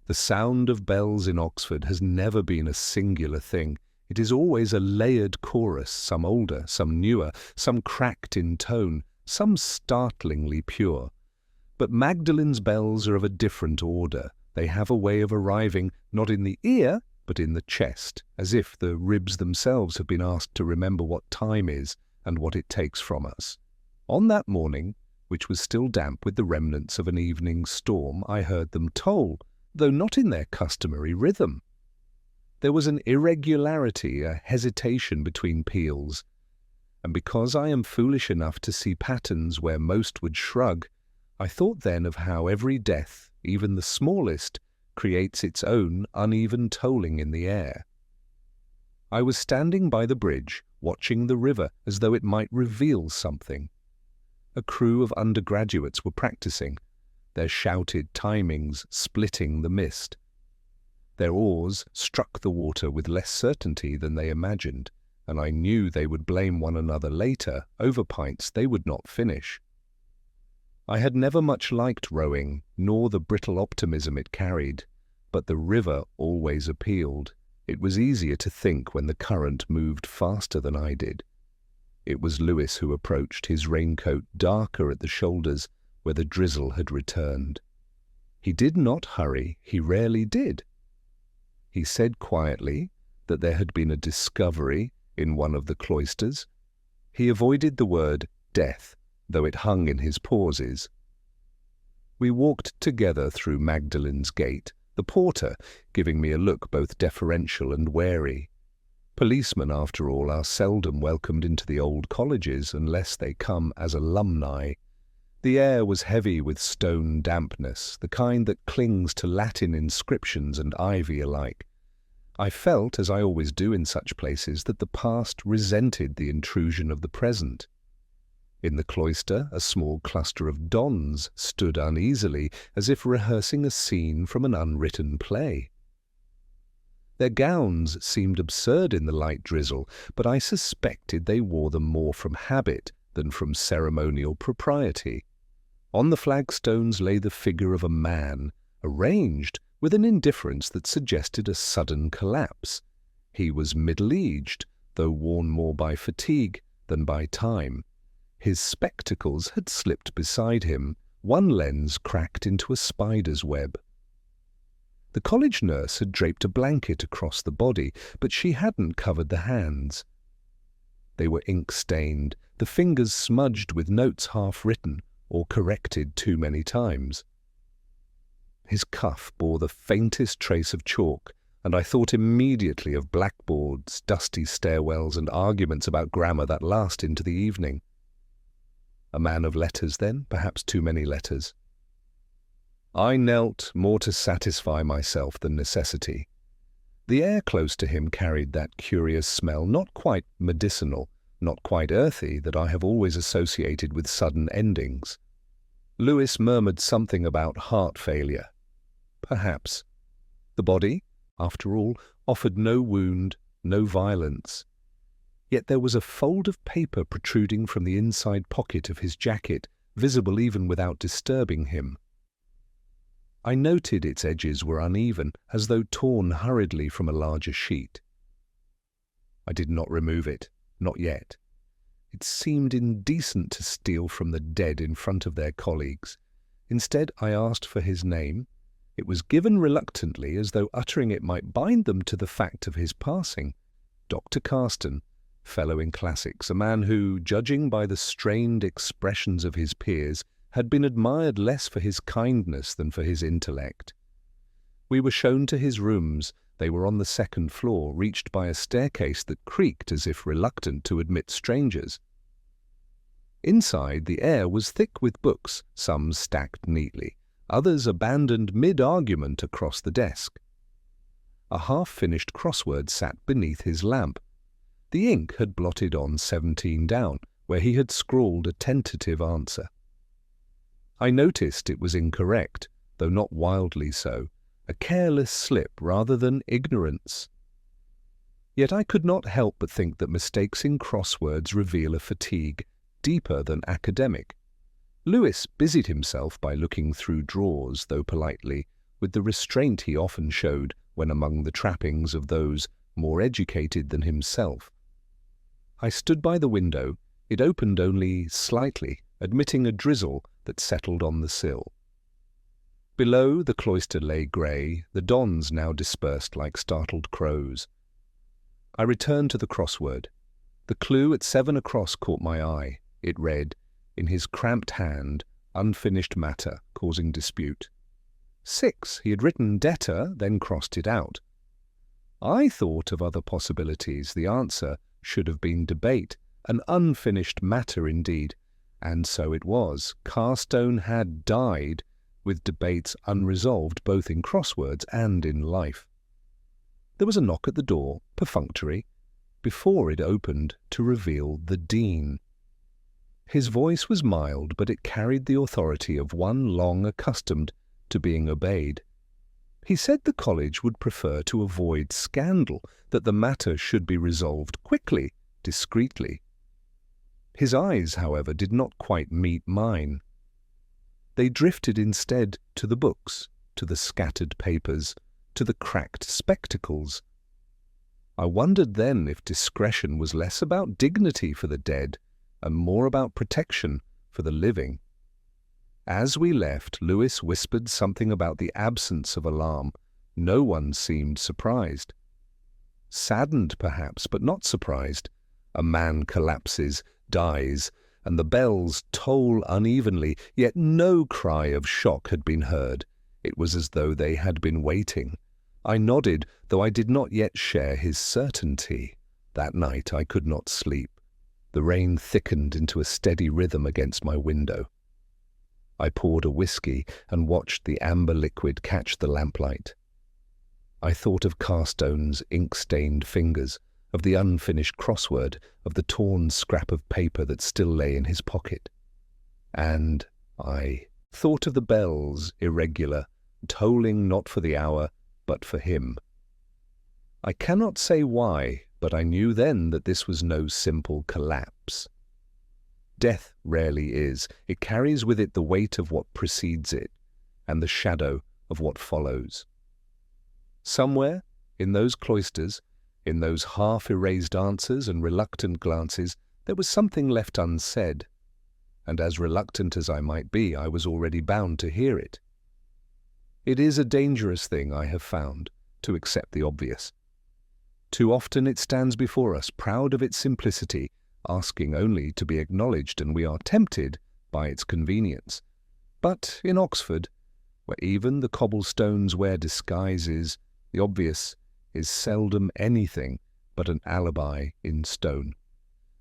The sound of bells in Oxford has never been a singular thing. It is always a layered chorus, some older, some newer, some cracked in tone, some startlingly pure. But Magdalen's bells are of a different order. They have a way of arriving not in the ear, but in the chest, as if the ribs themselves have been asked to remember what time is and what it takes from us. On that morning, which was still damp with the remnants of an evening storm, I heard them toll, though not in their customary rhythm. There was an irregularity, a hesitation between peals, and because I am foolish enough to see patterns where most would shrug, I thought then of how every death, even the smallest, creates its own uneven tolling in the air. I was standing by the bridge, watching the river as though it might reveal something. A crew of undergraduates were practicing, their shouted timings splitting the mist. Their oars struck the water with less certainty than they imagined, and I knew they would blame one another later over pints they would not finish. I had never much liked rowing, nor the brittle optimism it carried, but the river always appealed. It was easier to think when the current moved faster than I did. It was Lewis who approached, his raincoat darker at the shoulders where the drizzle had returned. He did not hurry, he rarely did. He said quietly that there had been a discovery in one of the cloisters. He avoided the word death, though it hung in his pauses. We walked together through Magdalen's gate, the porter giving me a look both deferential and wary. Policemen, after all, are seldom welcomed into the old colleges unless they come as alumni. The air was heavy with stone dampness, the kind that clings to Latin inscriptions and ivy alike. I felt, as I always do in such places, that the past resented the intrusion of the present. In the cloister, a small cluster of dons stood uneasily, as if rehearsing a scene from an unwritten play. Their gowns seemed absurd in the light drizzle, but I suspected they wore them more from habit than from ceremonial propriety. On the flagstones lay the figure of a man, arranged with an indifference that suggested a sudden collapse. He was middle-aged, though worn more by fatigue than by time. His spectacles had slipped beside him, one lens cracked into a spider's web. The college nurse had draped a blanket across the body, but she hadn't covered the hands. They were ink-stained, the fingers smudged with notes half-written or corrected too many times. His cuff bore the faintest trace of chalk, and I thought immediately of blackboards, dusty stairwells, and arguments about grammar that last into the evening. A man of letters, then, perhaps too many letters. I knelt more to satisfy myself than necessity. The air close to him carried that curious smell, not quite medicinal, not quite earthy, that I have always associated with sudden endings. Lewis murmured something about heart failure. Perhaps. The body, after all, offered no wound, no violence. Yet there was a fold of paper protruding from the inside pocket of his jacket, visible even without disturbing him. I noted its edges were uneven, as though torn hurriedly from a larger sheet. I did not remove it, not yet. It seemed indecent to steal from the dead in front of their colleagues. Instead, I asked for his name. It was given reluctantly, as though uttering it might bind them to the fact of his passing. Dr. Carston, fellow in classics, a man who, judging by the strained expressions of his peers, had been admired less for his kindness than for his intellect. We were shown to his rooms. They were on the second floor, reached by a staircase that creaked as if reluctant to admit strangers. Inside, the air was thick with books, some stacked neatly, others abandoned mid-argument across the desk. A half-finished crossword sat beneath his lamp. The ink had blotted on 17 down, where he had scrawled a tentative answer. I noticed it was incorrect, though not wildly so, a careless slip rather than ignorance. Yet I could not help but think that mistakes in crosswords reveal a fatigue deeper than academic. Lewis busied himself by looking through drawers, though politely, with the restraint he often showed when among the trappings of those more educated than himself. I stood by the window. It opened only slightly, admitting a drizzle that settled on the sill. Below, the cloister lay grey, the dons now dispersed like startled crows. I returned to the crossword. The clue at 7 across caught my eye. It read, in his cramped hand, unfinished matter, causing dispute. 6, he had written debtor, then crossed it out. I thought of other possibilities. The answer should have been debate, an unfinished matter indeed. And so it was. Carstone had died, with debates unresolved both in crosswords and in life. There was a knock at the door, perfunctory, before it opened to reveal the Dean. His voice was mild, but it carried the authority of one long accustomed to being obeyed. He said the college would prefer to avoid scandal, that the matter should be resolved quickly, discreetly. His eyes, however, did not quite meet mine. They drifted instead to the books, to the scattered papers, to the cracked spectacles. I wondered then if discretion was less about dignity for the dead and more about protection for the living. As we left, Lewis whispered something about the absence of alarm. No one seemed surprised. Saddened, perhaps, but not surprised. A man collapses, dies, and the bells toll unevenly, yet no cry of shock had been heard. It was as though they had been waiting. I nodded, though I did not yet share his certainty. That night I could not sleep. The rain thickened into a steady rhythm against my window. I poured a whiskey and watched the amber liquid catch the lamplight. I thought of Carstone's ink-stained fingers, of the unfinished crossword, of the torn scrap of paper that still lay in his pocket. And I thought of the bells, irregular, tolling not for the hour, but for him. I cannot say why, but I knew then that this was no simple collapse. Death rarely is. It carries with it the weight of what precedes it, and the shadow of what follows. Somewhere, in those cloisters, in those half-erased answers and reluctant glances, there was something left unsaid, and as reluctant as I might be, I was already bound to hear it. It is a dangerous thing, I have found, to accept the obvious. Too often it stands before us, proud of its simplicity, asking only to be acknowledged, and we are tempted by its convenience. But in Oxford, where even the cobblestones wear disguises, the obvious is seldom anything but an alibi in stone.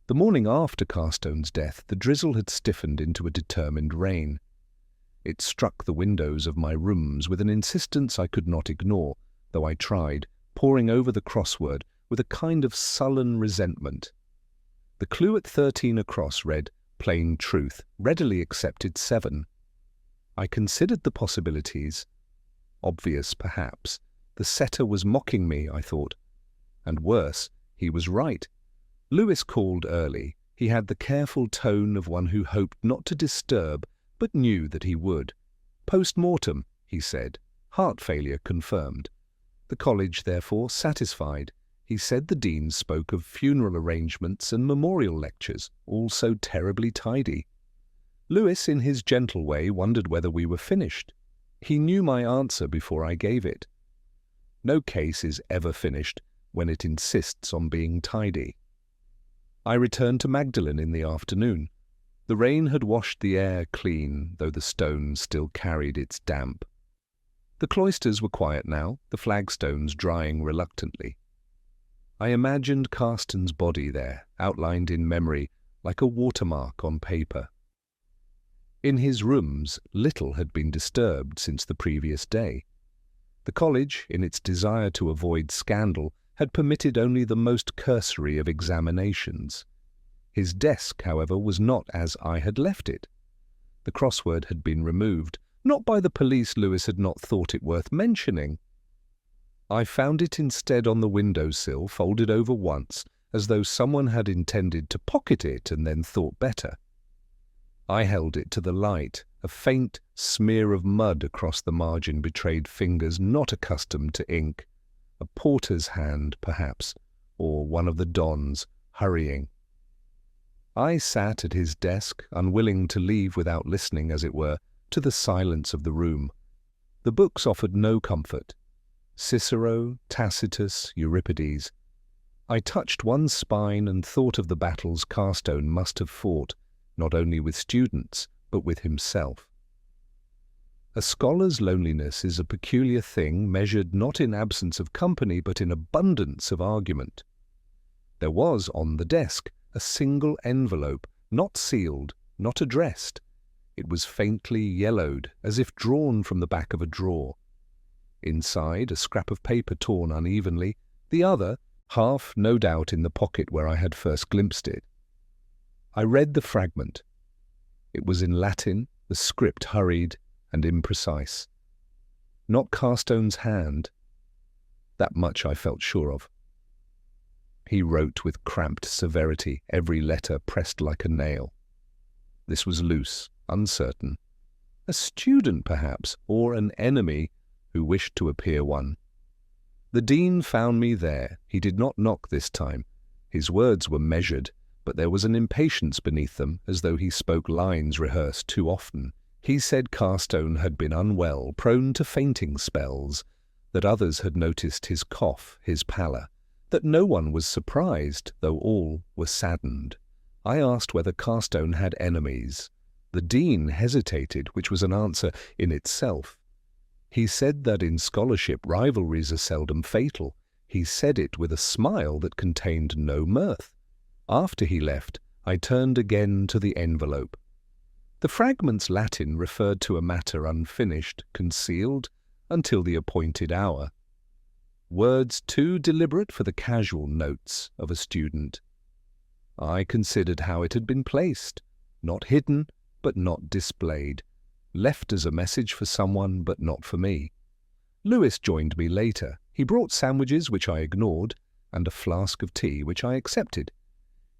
The morning after Carstone's death, the drizzle had stiffened into a determined rain. It struck the windows of my rooms with an insistence I could not ignore, though I tried, poring over the crossword with a kind of sullen resentment. The clue at 13 across read, plain truth, readily accepted 7. I considered the possibilities. Obvious, perhaps. The setter was mocking me, I thought. And worse, he was right. Lewis called early. He had the careful tone of one who hoped not to disturb, but knew that he would. Post-mortem, he said. Heart failure confirmed. The college, therefore, satisfied. He said the dean spoke of funeral arrangements and memorial lectures, all so terribly tidy. Lewis, in his gentle way, wondered whether we were finished. He knew my answer before I gave it. No case is ever finished when it insists on being tidy. I returned to Magdalen in the afternoon. The rain had washed the air clean, though the stone still carried its damp. The cloisters were quiet now, the flagstones drying reluctantly. I imagined Carstone's body there, outlined in memory like a watermark on paper. In his rooms, little had been disturbed since the previous day. The college, in its desire to avoid scandal, had permitted only the most cursory of examinations. His desk, however, was not as I had left it. The crossword had been removed, not by the police. Lewis had not thought it worth mentioning. I found it instead on the window-sill, folded over once, as though someone had intended to pocket it and then thought better. I held it to the light. A faint smear of mud across the margin betrayed fingers not accustomed to ink. A porter's hand, perhaps, or one of the dons, hurrying. I sat at his desk, unwilling to leave without listening, as it were, to the silence of the room. The books offered no comfort. Cicero, Tacitus, Euripides. I touched one spine and thought of the battles Carstone must have fought, not only with students, but with himself. A scholar's loneliness is a peculiar thing, measured not in absence of company, but in abundance of argument. There was on the desk a single envelope, not sealed, not addressed. It was faintly yellowed, as if drawn from the back of a drawer. Inside, a scrap of paper torn unevenly, the other, half, no doubt, in the pocket where I had first glimpsed it. I read the fragment. It was in Latin, the script hurried and imprecise. Not Carstone's hand. That much I felt sure of. He wrote with cramped severity, every letter pressed like a nail. This was loose, uncertain. A student, perhaps, or an enemy who wished to appear one. The dean found me there. He did not knock this time. His words were measured, but there was an impatience beneath them, as though he spoke lines rehearsed too often. He said Carstone had been unwell, prone to fainting spells, that others had noticed his cough, his pallor, that no one was surprised, though all were saddened. I asked whether Carstone had enemies. The dean hesitated, which was an answer in itself. He said that in scholarship rivalries are seldom fatal. He said it with a smile that contained no mirth. After he left, I turned again to the envelope. The fragment's Latin referred to a matter unfinished, concealed, until the appointed hour. Words too deliberate for the casual notes of a student. I considered how it had been placed, not hidden, but not displayed, left as a message for someone, but not for me. Lewis joined me later. He brought sandwiches, which I ignored, and a flask of tea, which I accepted.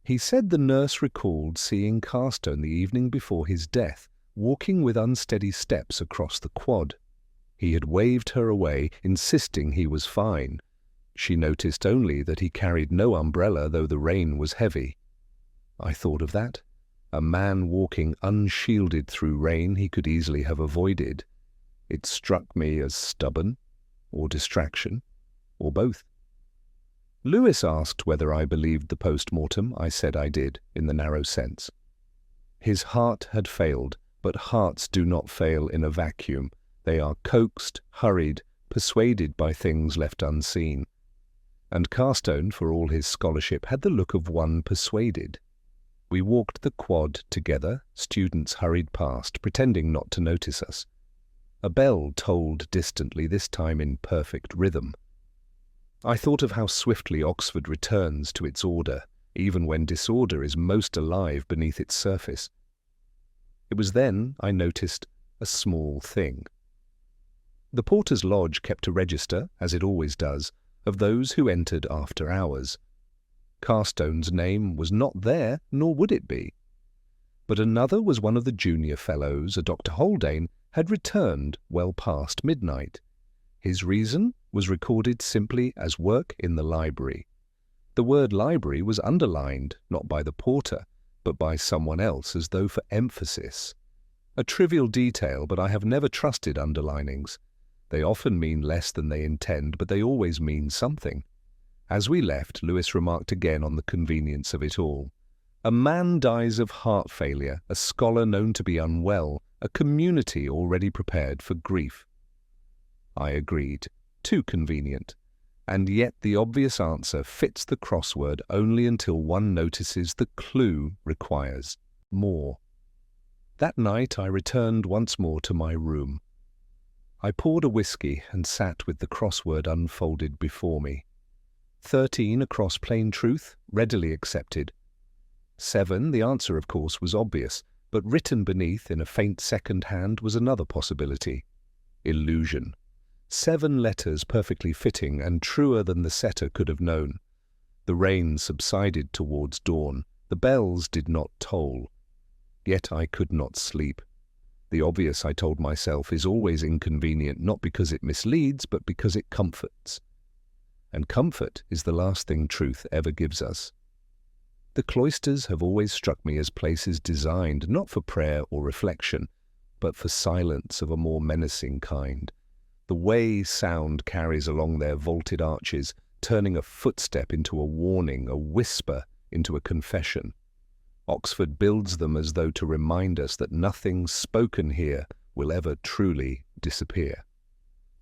He said the nurse recalled seeing Carstone the evening before his death, walking with unsteady steps across the quad. He had waved her away, insisting he was fine. She noticed only that he carried no umbrella, though the rain was heavy. I thought of that. A man walking unshielded through rain he could easily have avoided. It struck me as stubborn, or distraction, or both. Lewis asked whether I believed the post-mortem. I said I did, in the narrow sense. His heart had failed, but hearts do not fail in a vacuum. They are coaxed, hurried, persuaded by things left unseen. And Carstone, for all his scholarship, had the look of one persuaded. We walked the quad together. Students hurried past, pretending not to notice us. A bell tolled distantly, this time in perfect rhythm. I thought of how swiftly Oxford returns to its order, even when disorder is most alive beneath its surface. It was then I noticed a small thing. The porter's lodge kept a register, as it always does, of those who entered after hours. Carstone's name was not there, nor would it be. But another was one of the junior fellows, a Dr. Haldane, had returned well past midnight. His reason was recorded simply as work in the library. The word library was underlined, not by the porter, but by someone else, as though for emphasis. A trivial detail, but I have never trusted underlinings. They often mean less than they intend, but they always mean something. As we left, Lewis remarked again on the convenience of it all. A man dies of heart failure, a scholar known to be unwell, a community already prepared for grief. I agreed. Too convenient. And yet the obvious answer fits the crossword only until one notices the clue requires more. That night I returned once more to my room. I poured a whiskey and sat with the crossword unfolded before me. 13 across plain truth, readily accepted. 7, the answer of course was obvious, but written beneath in a faint second hand was another possibility. Illusion. 7 letters perfectly fitting and truer than the setter could have known. The rain subsided towards dawn. The bells did not toll. Yet I could not sleep. The obvious, I told myself, is always inconvenient, not because it misleads, but because it comforts. And comfort is the last thing truth ever gives us. The cloisters have always struck me as places designed not for prayer or reflection, but for silence of a more menacing kind. The way sound carries along their vaulted arches, turning a footstep into a warning, a whisper into a confession. Oxford builds them as though to remind us that nothing spoken here will ever truly disappear.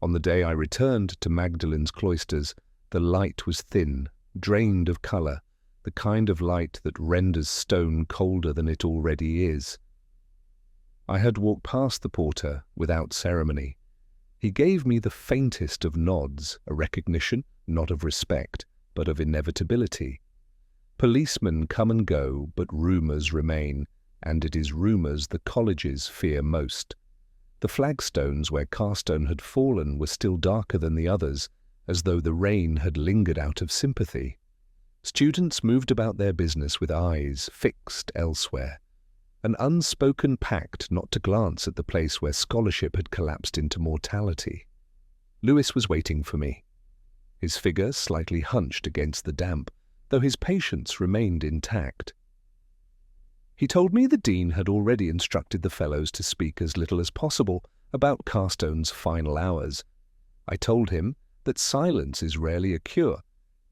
On the day I returned to Magdalen's cloisters, the light was thin, drained of colour, the kind of light that renders stone colder than it already is. I had walked past the porter without ceremony. He gave me the faintest of nods, a recognition, not of respect, but of inevitability. Policemen come and go, but rumours remain, and it is rumours the colleges fear most. The flagstones where Carstone had fallen were still darker than the others, as though the rain had lingered out of sympathy. Students moved about their business with eyes fixed elsewhere, an unspoken pact not to glance at the place where scholarship had collapsed into mortality. Lewis was waiting for me, his figure slightly hunched against the damp, though his patience remained intact. He told me the dean had already instructed the fellows to speak as little as possible about Carstone's final hours. I told him that silence is rarely a cure.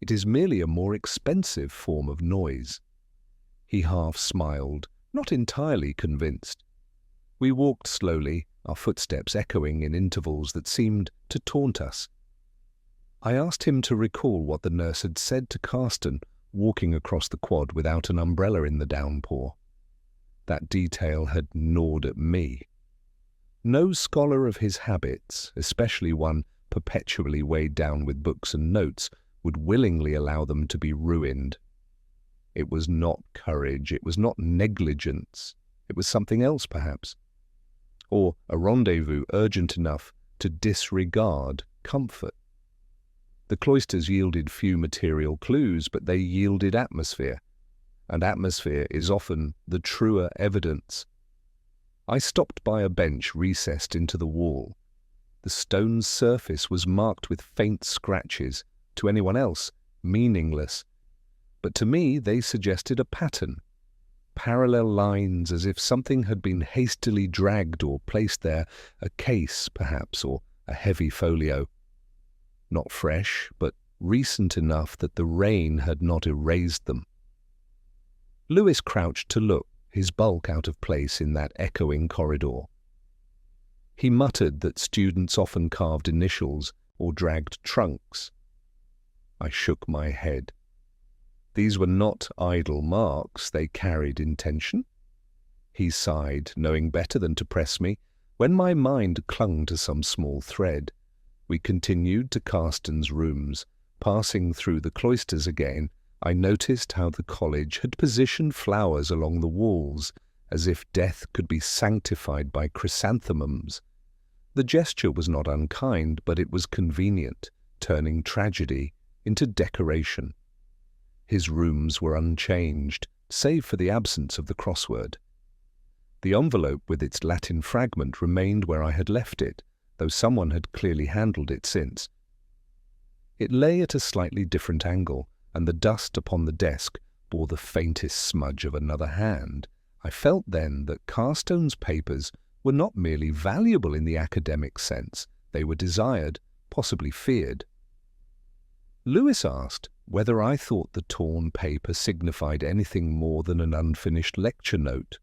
It is merely a more expensive form of noise. He half smiled, not entirely convinced. We walked slowly, our footsteps echoing in intervals that seemed to taunt us. I asked him to recall what the nurse had said to Carstone walking across the quad without an umbrella in the downpour. That detail had gnawed at me. No scholar of his habits, especially one perpetually weighed down with books and notes, would willingly allow them to be ruined. It was not courage, it was not negligence, it was something else perhaps. Or a rendezvous urgent enough to disregard comfort. The cloisters yielded few material clues, but they yielded atmosphere, and atmosphere is often the truer evidence. I stopped by a bench recessed into the wall. The stone's surface was marked with faint scratches, to anyone else meaningless, but to me they suggested a pattern, parallel lines as if something had been hastily dragged or placed there, a case perhaps, or a heavy folio. Not fresh, but recent enough that the rain had not erased them. Lewis crouched to look, his bulk out of place in that echoing corridor. He muttered that students often carved initials or dragged trunks. I shook my head. These were not idle marks, they carried intention. He sighed, knowing better than to press me, when my mind clung to some small thread. We continued to Carstone's rooms. Passing through the cloisters again, I noticed how the college had positioned flowers along the walls, as if death could be sanctified by chrysanthemums. The gesture was not unkind, but it was convenient, turning tragedy into decoration. His rooms were unchanged, save for the absence of the crossword. The envelope with its Latin fragment remained where I had left it, though someone had clearly handled it since. It lay at a slightly different angle, and the dust upon the desk bore the faintest smudge of another hand. I felt then that Carstone's papers were not merely valuable in the academic sense, they were desired, possibly feared. Lewis asked whether I thought the torn paper signified anything more than an unfinished lecture note.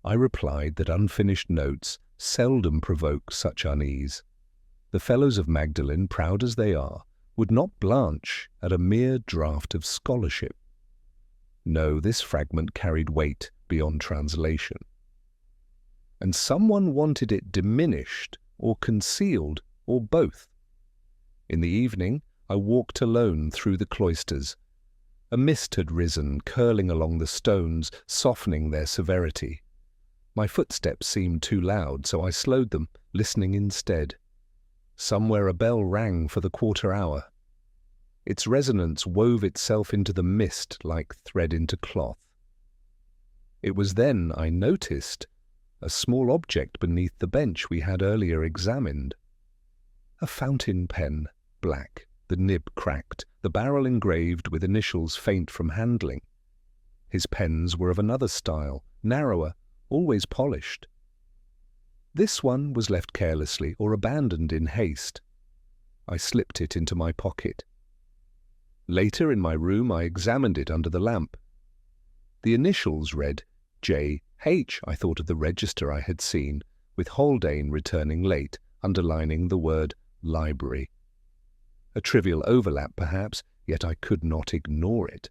I replied that unfinished notes seldom provoke such unease. The fellows of Magdalen, proud as they are, would not blanch at a mere draught of scholarship. No, this fragment carried weight beyond translation. And someone wanted it diminished or concealed or both. In the evening, I walked alone through the cloisters. A mist had risen, curling along the stones, softening their severity. My footsteps seemed too loud, so I slowed them, listening instead. Somewhere a bell rang for the quarter hour. Its resonance wove itself into the mist like thread into cloth. It was then I noticed a small object beneath the bench we had earlier examined. A fountain pen, black, the nib cracked, the barrel engraved with initials faint from handling. His pens were of another style, narrower, always polished. This one was left carelessly or abandoned in haste. I slipped it into my pocket. Later in my room I examined it under the lamp. The initials read J.H. I thought of the register I had seen, with Haldane returning late, underlining the word library. A trivial overlap, perhaps, yet I could not ignore it.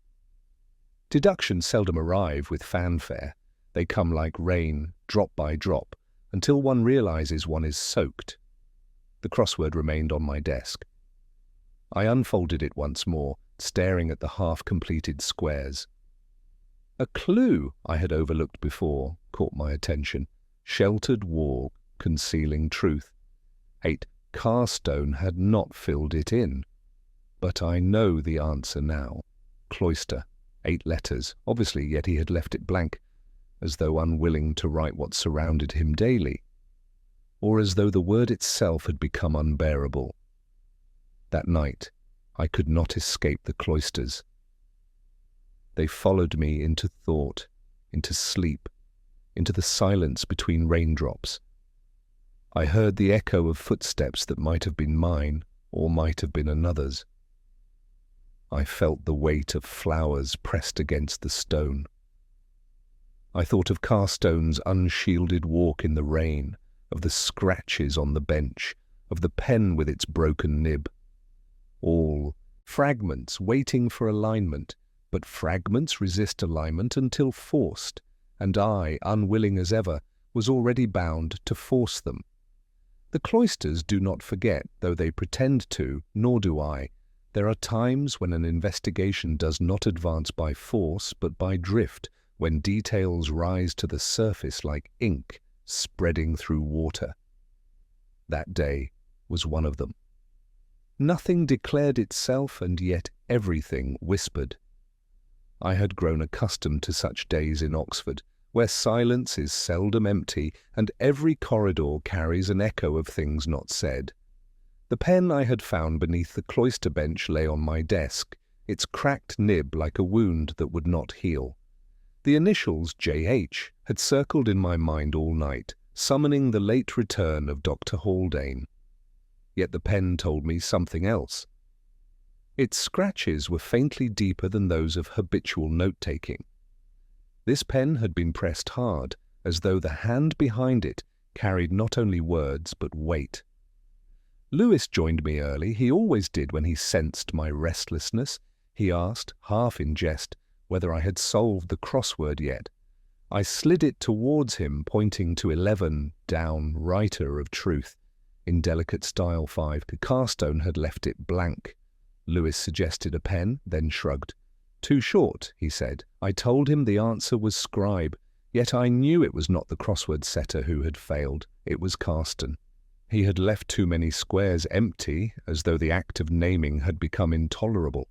Deductions seldom arrive with fanfare. They come like rain, drop by drop, until one realizes one is soaked. The crossword remained on my desk. I unfolded it once more, staring at the half-completed squares. A clue I had overlooked before caught my attention. Sheltered wall, concealing truth. 8 Carstone had not filled it in. But I know the answer now. Cloister, 8 letters, obviously, yet he had left it blank, as though unwilling to write what surrounded him daily, or as though the word itself had become unbearable. That night, I could not escape the cloisters. They followed me into thought, into sleep, into the silence between raindrops. I heard the echo of footsteps that might have been mine, or might have been another's. I felt the weight of flowers pressed against the stone. I thought of Carstone's unshielded walk in the rain, of the scratches on the bench, of the pen with its broken nib. All fragments waiting for alignment, but fragments resist alignment until forced, and I, unwilling as ever, was already bound to force them. The cloisters do not forget, though they pretend to, nor do I. There are times when an investigation does not advance by force, but by drift, when details rise to the surface like ink spreading through water. That day was one of them. Nothing declared itself, and yet everything whispered. I had grown accustomed to such days in Oxford, where silence is seldom empty, and every corridor carries an echo of things not said. The pen I had found beneath the cloister bench lay on my desk, its cracked nib like a wound that would not heal. The initials J.H. had circled in my mind all night, summoning the late return of Dr. Haldane. Yet the pen told me something else. Its scratches were faintly deeper than those of habitual note-taking. This pen had been pressed hard, as though the hand behind it carried not only words but weight. Lewis joined me early. He always did when he sensed my restlessness. He asked, half in jest, whether I had solved the crossword yet. I slid it towards him, pointing to 11 down, writer of truth. In delicate style 5, Carstone had left it blank. Lewis suggested a pen, then shrugged. Too short, he said. I told him the answer was scribe, yet I knew it was not the crossword setter who had failed. It was Carstone. He had left too many squares empty, as though the act of naming had become intolerable.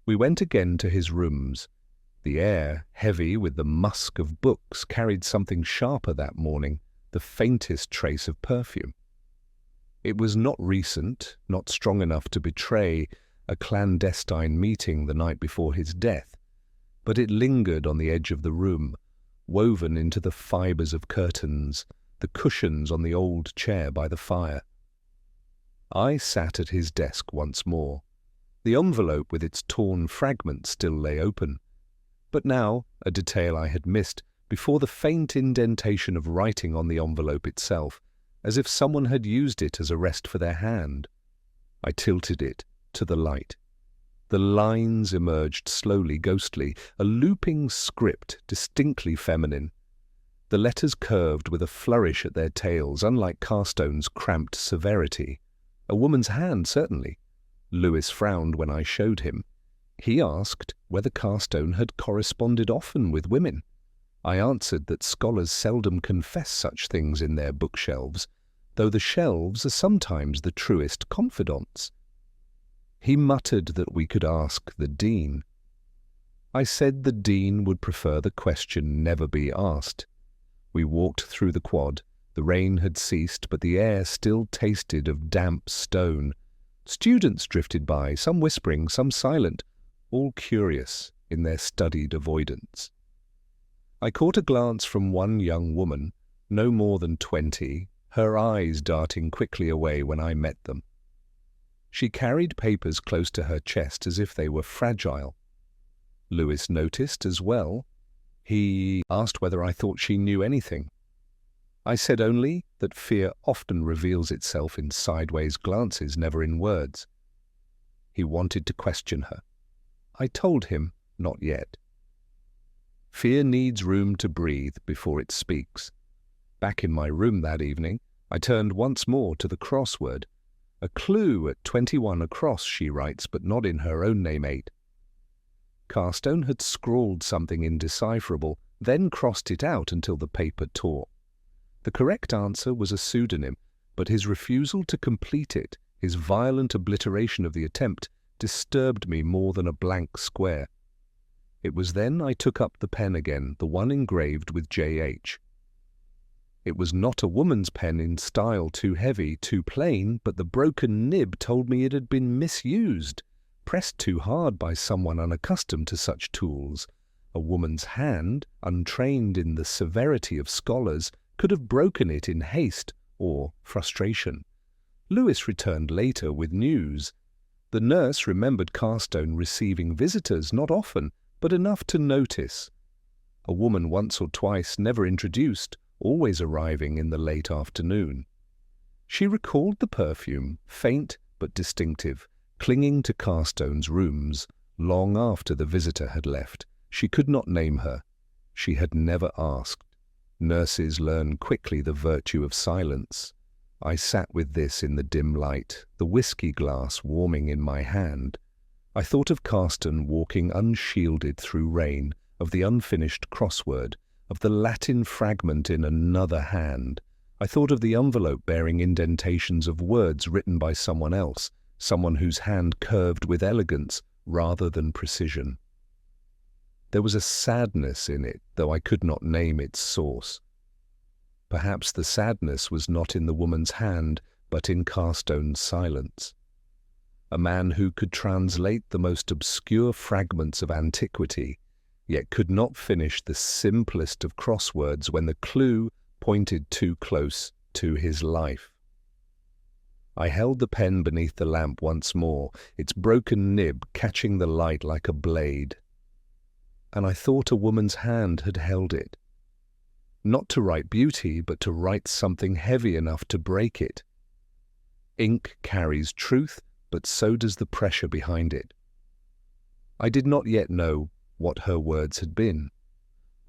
We went again to his rooms. The air, heavy with the musk of books, carried something sharper that morning, the faintest trace of perfume. It was not recent, not strong enough to betray a clandestine meeting the night before his death, but it lingered on the edge of the room, woven into the fibres of curtains, the cushions on the old chair by the fire. I sat at his desk once more. The envelope with its torn fragments still lay open, but now, a detail I had missed, before the faint indentation of writing on the envelope itself, as if someone had used it as a rest for their hand. I tilted it to the light. The lines emerged slowly, ghostly, a looping script distinctly feminine. The letters curved with a flourish at their tails, unlike Carstone's cramped severity. A woman's hand, certainly. Lewis frowned when I showed him. He asked whether Carstone had corresponded often with women. I answered that scholars seldom confess such things in their bookshelves, though the shelves are sometimes the truest confidants. He muttered that we could ask the dean. I said the Dean would prefer the question never be asked. We walked through the quad. The rain had ceased, but the air still tasted of damp stone. Students drifted by, some whispering, some silent, all curious in their studied avoidance. I caught a glance from one young woman, no more than 20, her eyes darting quickly away when I met them. She carried papers close to her chest as if they were fragile. Lewis noticed as well. He asked whether I thought she knew anything. I said only that fear often reveals itself in sideways glances, never in words. He wanted to question her. I told him not yet. Fear needs room to breathe before it speaks. Back in my room that evening, I turned once more to the crossword. A clue at 21 across, she writes, but not in her own name 8. Carstone had scrawled something indecipherable, then crossed it out until the paper tore. The correct answer was a pseudonym, but his refusal to complete it, his violent obliteration of the attempt, disturbed me more than a blank square. It was then I took up the pen again, the one engraved with J.H. It was not a woman's pen in style too heavy, too plain, but the broken nib told me it had been misused, pressed too hard by someone unaccustomed to such tools. A woman's hand, untrained in the severity of scholars, could have broken it in haste or frustration. Lewis returned later with news. The nurse remembered Carstone receiving visitors, not often, but enough to notice. A woman once or twice, never introduced, always arriving in the late afternoon. She recalled the perfume, faint but distinctive, clinging to Carstone's rooms, long after the visitor had left. She could not name her. She had never asked. Nurses learn quickly the virtue of silence. I sat with this in the dim light, the whiskey glass warming in my hand. I thought of Carstone walking unshielded through rain, of the unfinished crossword, of the Latin fragment in another hand. I thought of the envelope bearing indentations of words written by someone else, someone whose hand curved with elegance rather than precision. There was a sadness in it, though I could not name its source. Perhaps the sadness was not in the woman's hand, but in Carstone's silence. A man who could translate the most obscure fragments of antiquity, yet could not finish the simplest of crosswords when the clue pointed too close to his life. I held the pen beneath the lamp once more, its broken nib catching the light like a blade. And I thought a woman's hand had held it. Not to write beauty, but to write something heavy enough to break it. Ink carries truth, but so does the pressure behind it. I did not yet know what her words had been,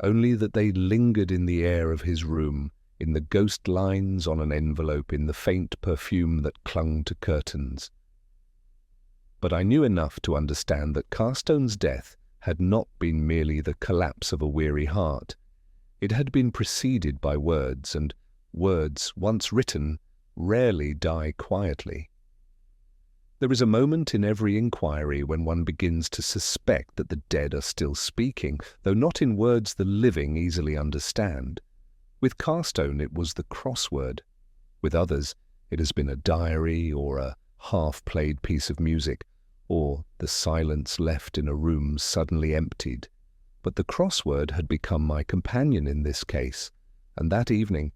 only that they lingered in the air of his room, in the ghost lines on an envelope, in the faint perfume that clung to curtains. But I knew enough to understand that Carstone's death had not been merely the collapse of a weary heart. It had been preceded by words, and words, once written, rarely die quietly. There is a moment in every inquiry when one begins to suspect that the dead are still speaking, though not in words the living easily understand. With Carstone it was the crossword. With others it has been a diary or a half-played piece of music, or the silence left in a room suddenly emptied. But the crossword had become my companion in this case, and that evening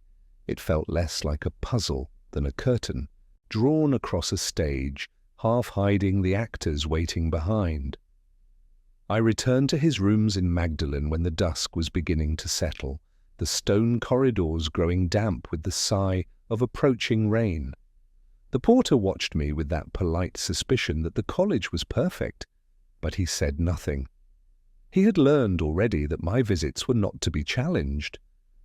it felt less like a puzzle than a curtain, drawn across a stage, half hiding the actors waiting behind. I returned to his rooms in Magdalen when the dusk was beginning to settle, the stone corridors growing damp with the sigh of approaching rain. The porter watched me with that polite suspicion that the college was perfect, but he said nothing. He had learned already that my visits were not to be challenged.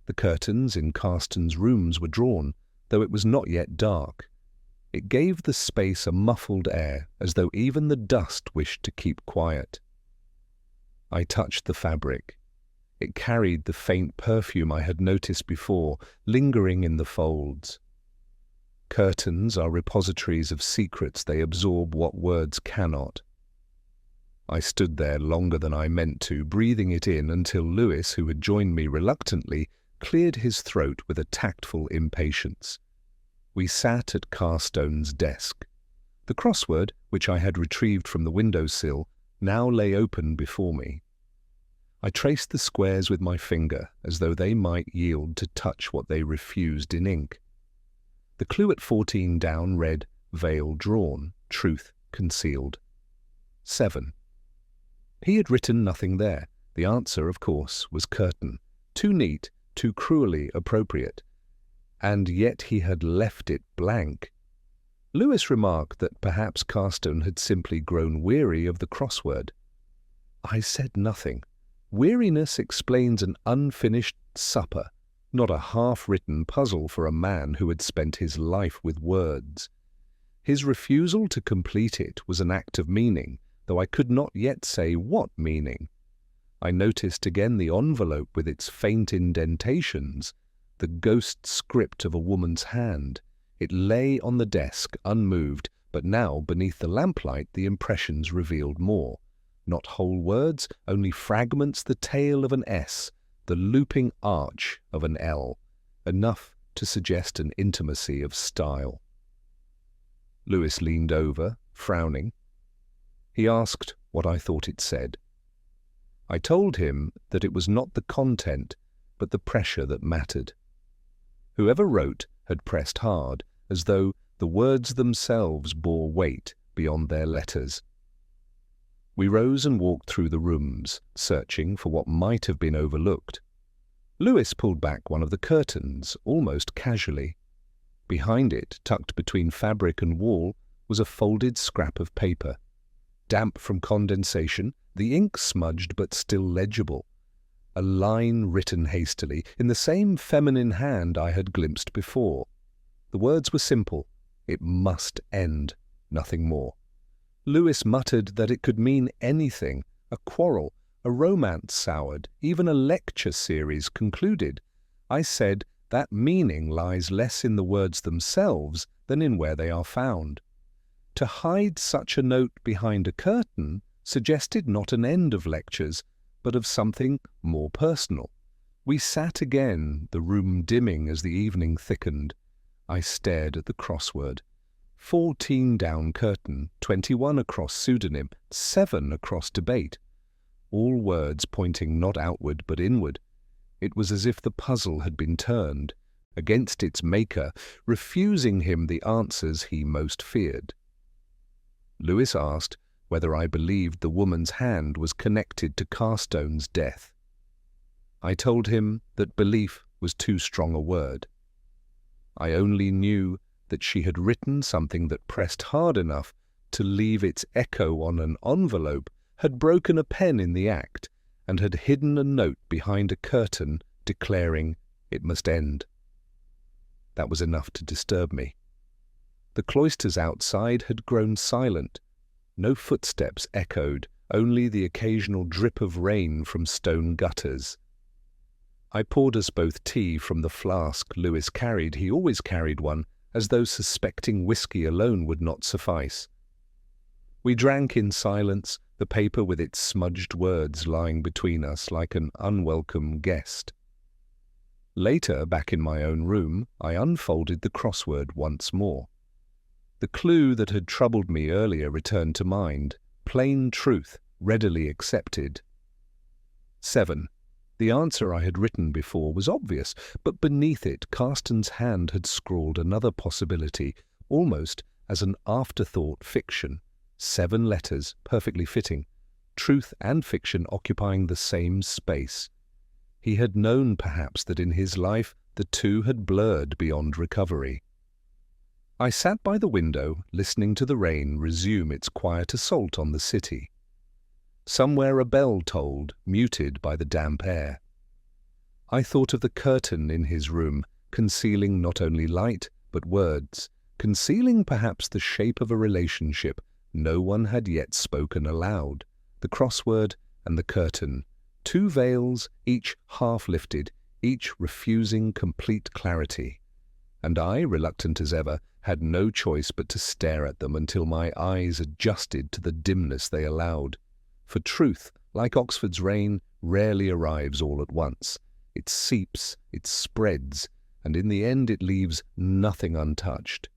The curtains in Carstone's rooms were drawn, though it was not yet dark. It gave the space a muffled air, as though even the dust wished to keep quiet. I touched the fabric. It carried the faint perfume I had noticed before, lingering in the folds. Curtains are repositories of secrets. They absorb what words cannot. I stood there longer than I meant to, breathing it in until Lewis, who had joined me reluctantly, cleared his throat with a tactful impatience. We sat at Carstone's desk. The crossword, which I had retrieved from the window-sill, now lay open before me. I traced the squares with my finger, as though they might yield to touch what they refused in ink. The clue at 14 down read, "Veil drawn, truth concealed." 7. He had written nothing there. The answer, of course, was curtain. Too neat, too cruelly appropriate. And yet he had left it blank. Lewis remarked that perhaps Carstone had simply grown weary of the crossword. I said nothing. Weariness explains an unfinished supper, not a half-written puzzle for a man who had spent his life with words. His refusal to complete it was an act of meaning, though I could not yet say what meaning. I noticed again the envelope with its faint indentations, the ghost script of a woman's hand. It lay on the desk, unmoved, but now, beneath the lamplight, the impressions revealed more. Not whole words, only fragments, the tail of an S, the looping arch of an L, enough to suggest an intimacy of style. Lewis leaned over, frowning. He asked what I thought it said. I told him that it was not the content, but the pressure that mattered. Whoever wrote had pressed hard, as though the words themselves bore weight beyond their letters. We rose and walked through the rooms, searching for what might have been overlooked. Lewis pulled back one of the curtains, almost casually. Behind it, tucked between fabric and wall, was a folded scrap of paper. Damp from condensation, the ink smudged but still legible. A line written hastily, in the same feminine hand I had glimpsed before. The words were simple. It must end, nothing more. Lewis muttered that it could mean anything, a quarrel, a romance soured, even a lecture series concluded. I said that meaning lies less in the words themselves than in where they are found. To hide such a note behind a curtain suggested not an end of lectures, but of something more personal. We sat again, the room dimming as the evening thickened. I stared at the crossword. 14 down curtain, 21 across pseudonym, 7 across debate. All words pointing not outward but inward. It was as if the puzzle had been turned against its maker, refusing him the answers he most feared. Lewis asked whether I believed the woman's hand was connected to Carstone's death. I told him that belief was too strong a word. I only knew that she had written something that pressed hard enough to leave its echo on an envelope, had broken a pen in the act, and had hidden a note behind a curtain declaring it must end. That was enough to disturb me. The cloisters outside had grown silent. No footsteps echoed, only the occasional drip of rain from stone gutters. I poured us both tea from the flask Lewis carried. He always carried one, as though suspecting whiskey alone would not suffice. We drank in silence, the paper with its smudged words lying between us like an unwelcome guest. Later, back in my own room, I unfolded the crossword once more. The clue that had troubled me earlier returned to mind, plain truth, readily accepted. 7. The answer I had written before was obvious, but beneath it Carstone's hand had scrawled another possibility, almost as an afterthought fiction. 7 letters, perfectly fitting, truth and fiction occupying the same space. He had known perhaps that in his life the two had blurred beyond recovery. I sat by the window, listening to the rain resume its quiet assault on the city. Somewhere a bell tolled, muted by the damp air. I thought of the curtain in his room, concealing not only light, but words, concealing perhaps the shape of a relationship no one had yet spoken aloud, the crossword and the curtain, 2 veils, each half lifted, each refusing complete clarity. And I, reluctant as ever, had no choice but to stare at them until my eyes adjusted to the dimness they allowed. For truth, like Oxford's rain, rarely arrives all at once. It seeps, it spreads, and in the end it leaves nothing untouched.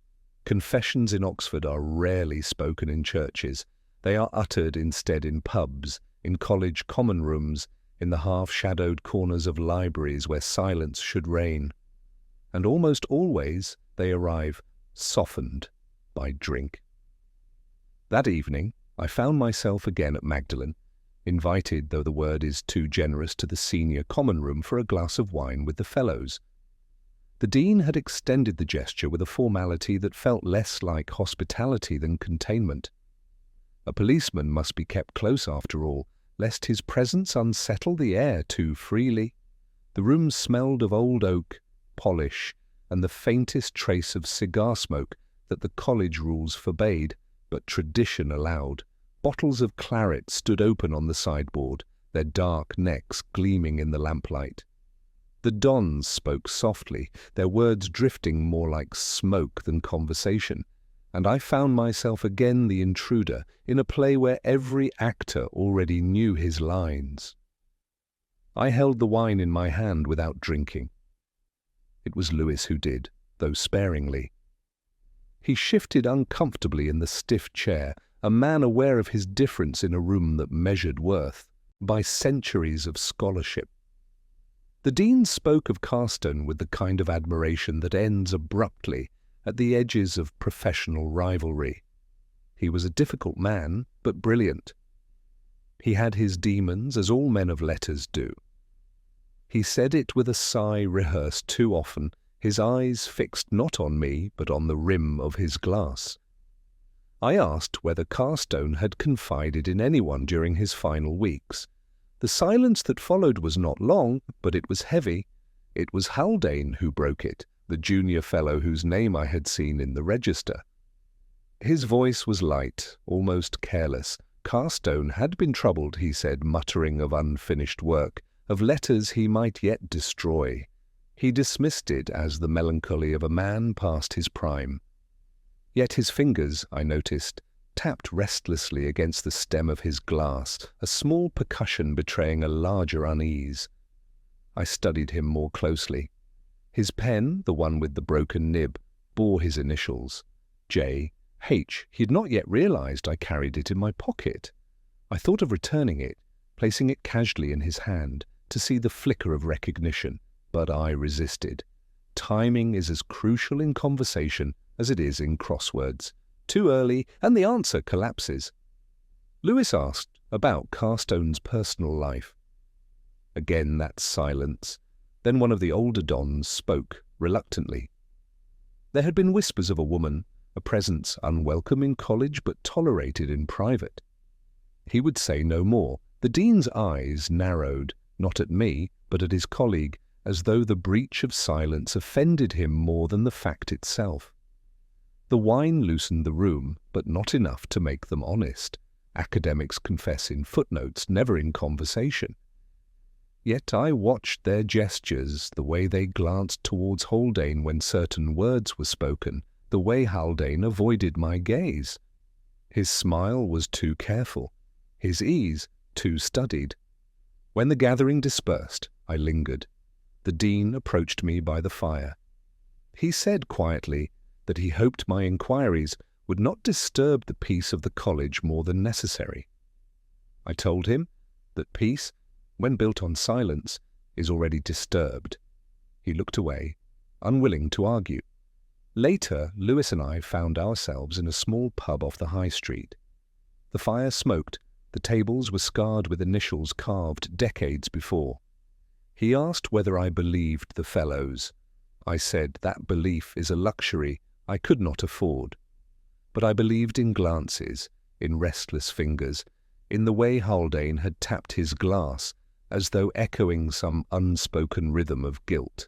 Confessions in Oxford are rarely spoken in churches. They are uttered instead in pubs, in college common rooms, in the half-shadowed corners of libraries where silence should reign. And almost always they arrive softened by drink. That evening I found myself again at Magdalen, invited, though the word is too generous, to the senior common room for a glass of wine with the fellows. The Dean had extended the gesture with a formality that felt less like hospitality than containment. A policeman must be kept close after all, lest his presence unsettle the air too freely. The room smelled of old oak, polish, and the faintest trace of cigar smoke that the college rules forbade, but tradition allowed. Bottles of claret stood open on the sideboard, their dark necks gleaming in the lamplight. The dons spoke softly, their words drifting more like smoke than conversation, and I found myself again the intruder in a play where every actor already knew his lines. I held the wine in my hand without drinking. It was Lewis who did, though sparingly. He shifted uncomfortably in the stiff chair, a man aware of his difference in a room that measured worth by centuries of scholarship. The Dean spoke of Carstone with the kind of admiration that ends abruptly at the edges of professional rivalry. He was a difficult man, but brilliant. He had his demons, as all men of letters do. He said it with a sigh rehearsed too often, his eyes fixed not on me, but on the rim of his glass. I asked whether Carstone had confided in anyone during his final weeks. The silence that followed was not long, but it was heavy. It was Haldane who broke it, the junior fellow whose name I had seen in the register. His voice was light, almost careless. Carstone had been troubled, he said, muttering of unfinished work, of letters he might yet destroy. He dismissed it as the melancholy of a man past his prime. Yet his fingers, I noticed, tapped restlessly against the stem of his glass, a small percussion betraying a larger unease. I studied him more closely. His pen, the one with the broken nib, bore his initials, J. H. He had not yet realized I carried it in my pocket. I thought of returning it, placing it casually in his hand, to see the flicker of recognition, but I resisted. Timing is as crucial in conversation as it is in crosswords. Too early, and the answer collapses. Lewis asked about Carstone's personal life. Again that silence. Then one of the older dons spoke, reluctantly. There had been whispers of a woman, a presence unwelcome in college but tolerated in private. He would say no more. The Dean's eyes narrowed, not at me, but at his colleague, as though the breach of silence offended him more than the fact itself. The wine loosened the room, but not enough to make them honest. Academics confess in footnotes, never in conversation. Yet I watched their gestures, the way they glanced towards Haldane when certain words were spoken, the way Haldane avoided my gaze. His smile was too careful, his ease too studied. When the gathering dispersed, I lingered. The Dean approached me by the fire. He said quietly that he hoped my inquiries would not disturb the peace of the college more than necessary. I told him that peace, when built on silence, is already disturbed. He looked away, unwilling to argue. Later, Lewis and I found ourselves in a small pub off the high street. The fire smoked, the tables were scarred with initials carved decades before. He asked whether I believed the fellows. I said that belief is a luxury I could not afford. But I believed in glances, in restless fingers, in the way Haldane had tapped his glass, as though echoing some unspoken rhythm of guilt.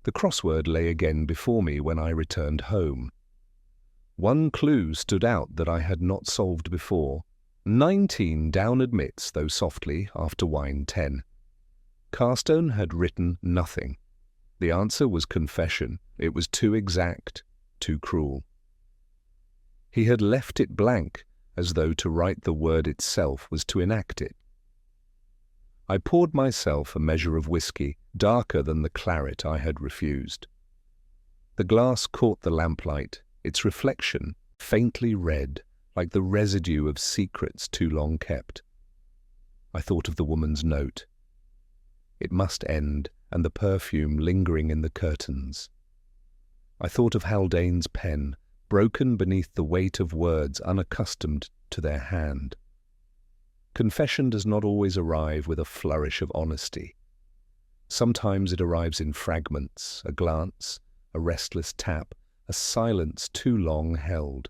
The crossword lay again before me when I returned home. One clue stood out that I had not solved before. 19 down admits, though softly, after wine 10. Carstone had written nothing. The answer was confession. It was too exact, too cruel. He had left it blank, as though to write the word itself was to enact it. I poured myself a measure of whiskey, darker than the claret I had refused. The glass caught the lamplight, its reflection faintly red, like the residue of secrets too long kept. I thought of the woman's note. It must end, and the perfume lingering in the curtains. I thought of Haldane's pen, broken beneath the weight of words unaccustomed to their hand. Confession does not always arrive with a flourish of honesty. Sometimes it arrives in fragments, a glance, a restless tap, a silence too long held.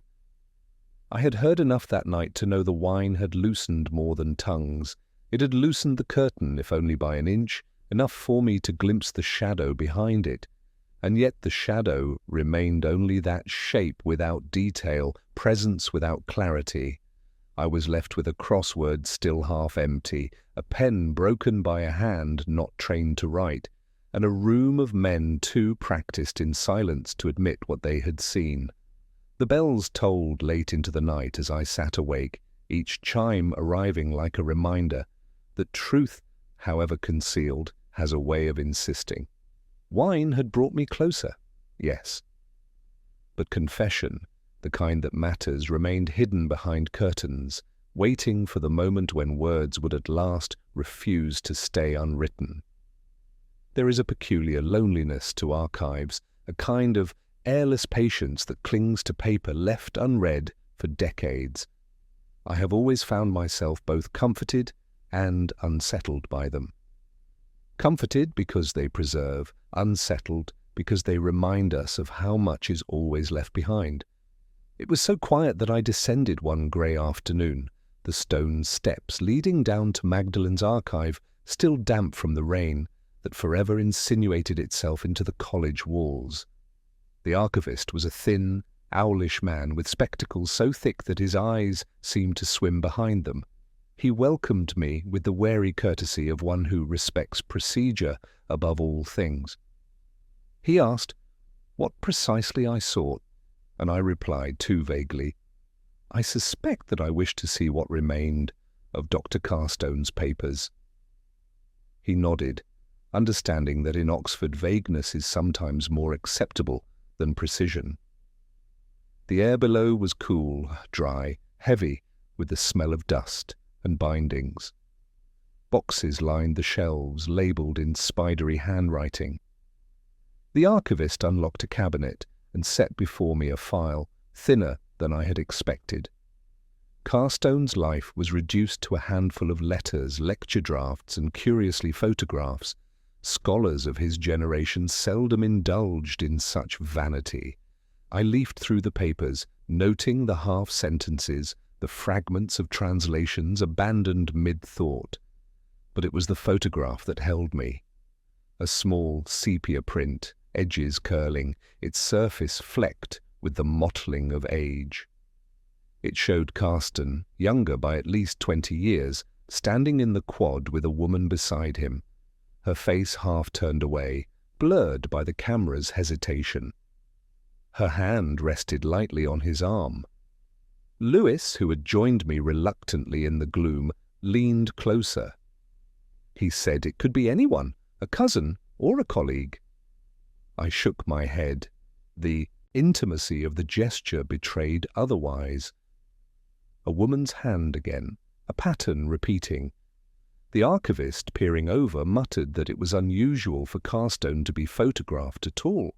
I had heard enough that night to know the wine had loosened more than tongues. It had loosened the curtain, if only by an inch, enough for me to glimpse the shadow behind it. And yet the shadow remained only that shape without detail, presence without clarity. I was left with a crossword still half empty, a pen broken by a hand not trained to write, and a room of men too practiced in silence to admit what they had seen. The bells tolled late into the night as I sat awake, each chime arriving like a reminder that truth, however concealed, has a way of insisting. Wine had brought me closer, yes. But confession, the kind that matters, remained hidden behind curtains, waiting for the moment when words would at last refuse to stay unwritten. There is a peculiar loneliness to archives, a kind of airless patience that clings to paper left unread for decades. I have always found myself both comforted and unsettled by them. Comforted because they preserve, unsettled because they remind us of how much is always left behind. It was so quiet that I descended one grey afternoon, the stone steps leading down to Magdalen's archive, still damp from the rain that forever insinuated itself into the college walls. The archivist was a thin, owlish man with spectacles so thick that his eyes seemed to swim behind them. He welcomed me with the wary courtesy of one who respects procedure above all things. He asked what precisely I sought, and I replied too vaguely, "I suspect that I wish to see what remained of Dr. Carstone's papers." He nodded, understanding that in Oxford vagueness is sometimes more acceptable than precision. The air below was cool, dry, heavy with the smell of dust and bindings. Boxes lined the shelves, labelled in spidery handwriting. The archivist unlocked a cabinet and set before me a file, thinner than I had expected. Carstone's life was reduced to a handful of letters, lecture drafts, and curiously photographs. Scholars of his generation seldom indulged in such vanity. I leafed through the papers, noting the half-sentences, the fragments of translations abandoned mid-thought. But it was the photograph that held me. A small sepia print, edges curling, its surface flecked with the mottling of age. It showed Carstone, younger by at least 20 years, standing in the quad with a woman beside him, her face half turned away, blurred by the camera's hesitation. Her hand rested lightly on his arm. Lewis, who had joined me reluctantly in the gloom, leaned closer. He said it could be anyone, a cousin or a colleague. I shook my head. The intimacy of the gesture betrayed otherwise. A woman's hand again, a pattern repeating. The archivist, peering over, muttered that it was unusual for Carstone to be photographed at all.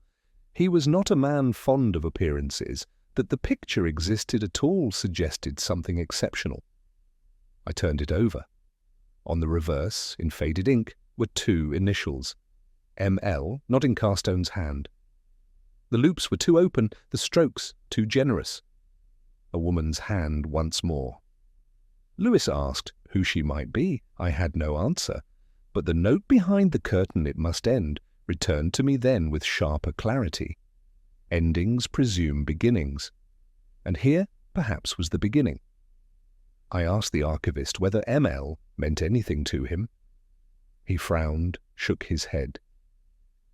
He was not a man fond of appearances. That the picture existed at all suggested something exceptional. I turned it over. On the reverse, in faded ink, were 2 initials. M.L., not in Carstone's hand. The loops were too open, the strokes too generous. A woman's hand once more. Lewis asked who she might be. I had no answer, but the note behind the curtain "it must end" returned to me then with sharper clarity. Endings presume beginnings, and here perhaps was the beginning. I asked the archivist whether M.L. meant anything to him. He frowned, shook his head.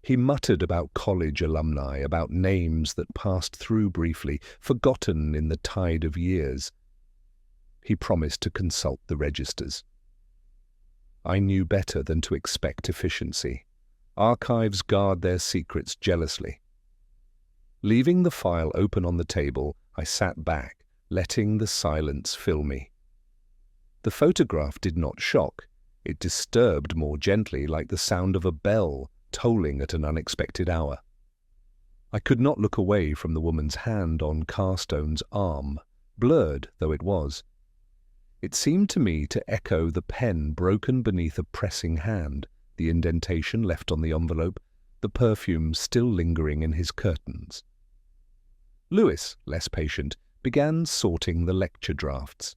He muttered about college alumni, about names that passed through briefly, forgotten in the tide of years. He promised to consult the registers. I knew better than to expect efficiency. Archives guard their secrets jealously. Leaving the file open on the table, I sat back, letting the silence fill me. The photograph did not shock. It disturbed more gently, like the sound of a bell tolling at an unexpected hour. I could not look away from the woman's hand on Carstone's arm, blurred though it was. It seemed to me to echo the pen broken beneath a pressing hand, the indentation left on the envelope, the perfume still lingering in his curtains. Lewis, less patient, began sorting the lecture drafts.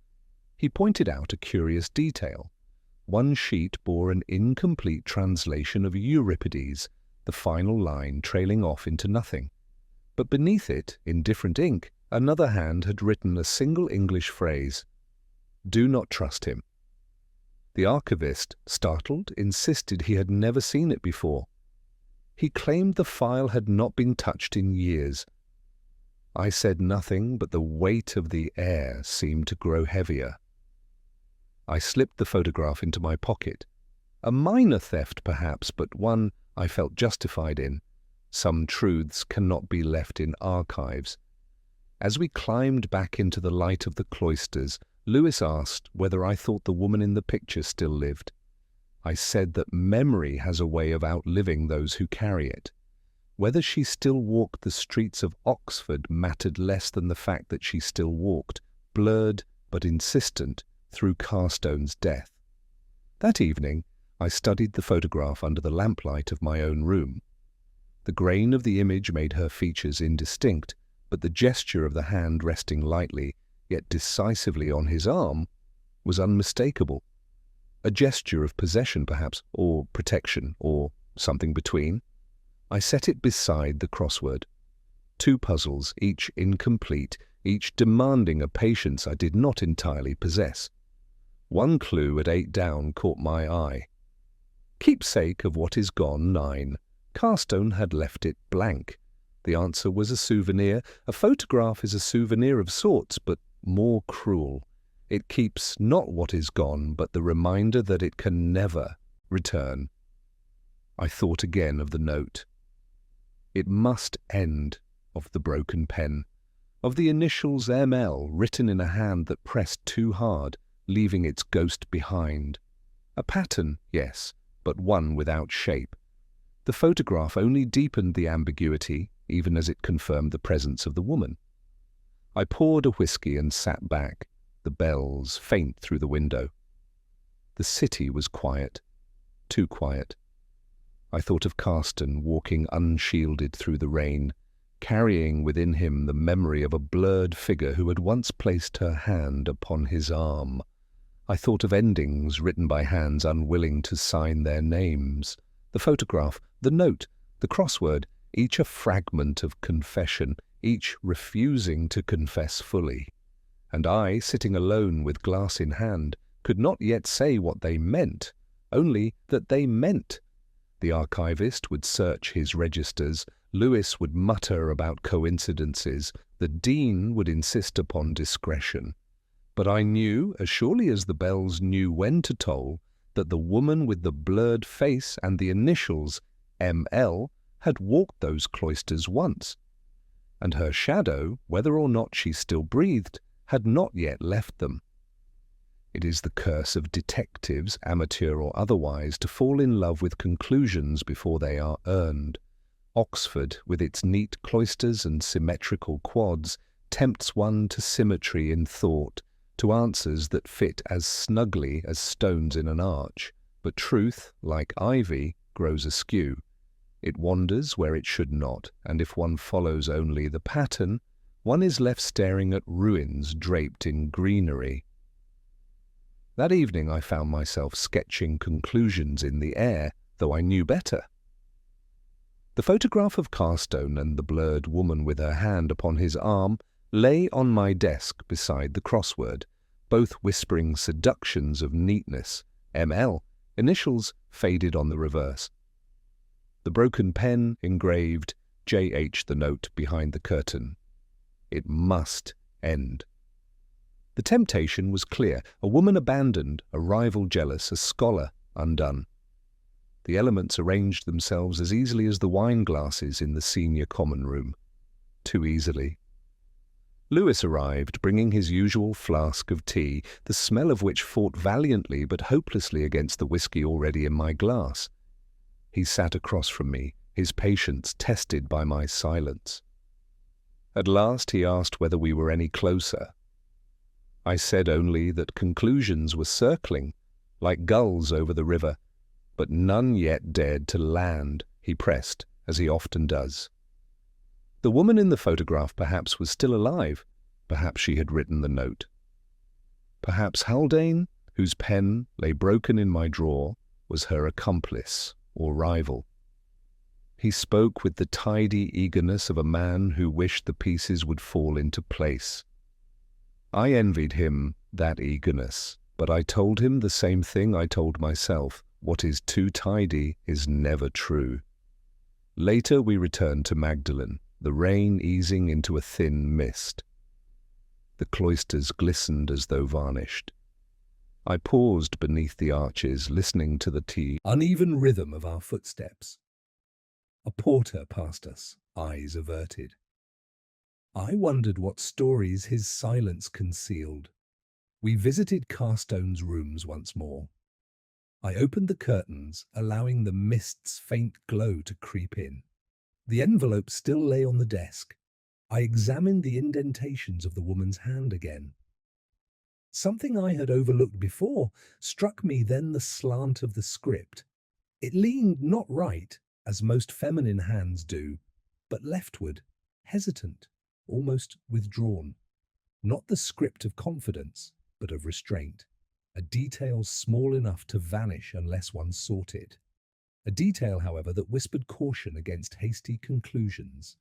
He pointed out a curious detail. One sheet bore an incomplete translation of Euripides, the final line trailing off into nothing. But beneath it, in different ink, another hand had written a single English phrase, "Do not trust him." The archivist, startled, insisted he had never seen it before. He claimed the file had not been touched in years. I said nothing, but the weight of the air seemed to grow heavier. I slipped the photograph into my pocket. A minor theft, perhaps, but one I felt justified in. Some truths cannot be left in archives. As we climbed back into the light of the cloisters, Lewis asked whether I thought the woman in the picture still lived. I said that memory has a way of outliving those who carry it. Whether she still walked the streets of Oxford mattered less than the fact that she still walked, blurred but insistent, through Carstone's death. That evening, I studied the photograph under the lamplight of my own room. The grain of the image made her features indistinct, but the gesture of the hand resting lightly, yet decisively on his arm, was unmistakable. A gesture of possession, perhaps, or protection, or something between. I set it beside the crossword. 2 puzzles, each incomplete, each demanding a patience I did not entirely possess. One clue at 8 down caught my eye. Keepsake of what is gone 9. Carstone had left it blank. The answer was a souvenir. A photograph is a souvenir of sorts, but more cruel. It keeps not what is gone, but the reminder that it can never return. I thought again of the note. It must end, of the broken pen, of the initials ML written in a hand that pressed too hard, leaving its ghost behind. A pattern, yes, but one without shape. The photograph only deepened the ambiguity, even as it confirmed the presence of the woman. I poured a whiskey and sat back, the bells faint through the window. The city was quiet, too quiet. I thought of Carstone walking unshielded through the rain, carrying within him the memory of a blurred figure who had once placed her hand upon his arm. I thought of endings written by hands unwilling to sign their names. The photograph, the note, the crossword, each a fragment of confession, each refusing to confess fully. And I, sitting alone with glass in hand, could not yet say what they meant, only that they meant. The archivist would search his registers, Lewis would mutter about coincidences, the dean would insist upon discretion. But I knew, as surely as the bells knew when to toll, that the woman with the blurred face and the initials ML had walked those cloisters once, and her shadow, whether or not she still breathed, had not yet left them. It is the curse of detectives, amateur or otherwise, to fall in love with conclusions before they are earned. Oxford, with its neat cloisters and symmetrical quads, tempts one to symmetry in thought, to answers that fit as snugly as stones in an arch. But truth, like ivy, grows askew. It wanders where it should not, and if one follows only the pattern, one is left staring at ruins draped in greenery. That evening I found myself sketching conclusions in the air, though I knew better. The photograph of Carstone and the blurred woman with her hand upon his arm lay on my desk beside the crossword, both whispering seductions of neatness. ML, initials faded on the reverse. The broken pen engraved JH the note behind the curtain. It must end. The temptation was clear: a woman abandoned, a rival jealous, a scholar undone. The elements arranged themselves as easily as the wine glasses in the senior common room. Too easily. Lewis arrived, bringing his usual flask of tea, the smell of which fought valiantly but hopelessly against the whisky already in my glass. He sat across from me, his patience tested by my silence. At last he asked whether we were any closer. I said only that conclusions were circling, like gulls over the river, but none yet dared to land, he pressed, as he often does. The woman in the photograph perhaps was still alive. Perhaps she had written the note. Perhaps Haldane, whose pen lay broken in my drawer, was her accomplice or rival. He spoke with the tidy eagerness of a man who wished the pieces would fall into place. I envied him that eagerness, but I told him the same thing I told myself: what is too tidy is never true. Later we returned to Magdalen, the rain easing into a thin mist. The cloisters glistened as though varnished. I paused beneath the arches, listening to the uneven rhythm of our footsteps. A porter passed us, eyes averted. I wondered what stories his silence concealed. We visited Carstone's rooms once more. I opened the curtains, allowing the mist's faint glow to creep in. The envelope still lay on the desk. I examined the indentations of the woman's hand again. Something I had overlooked before struck me then: the slant of the script. It leaned not right, as most feminine hands do, but leftward, hesitant, almost withdrawn. Not the script of confidence, but of restraint. A detail small enough to vanish unless one sought it. A detail, however, that whispered caution against hasty conclusions.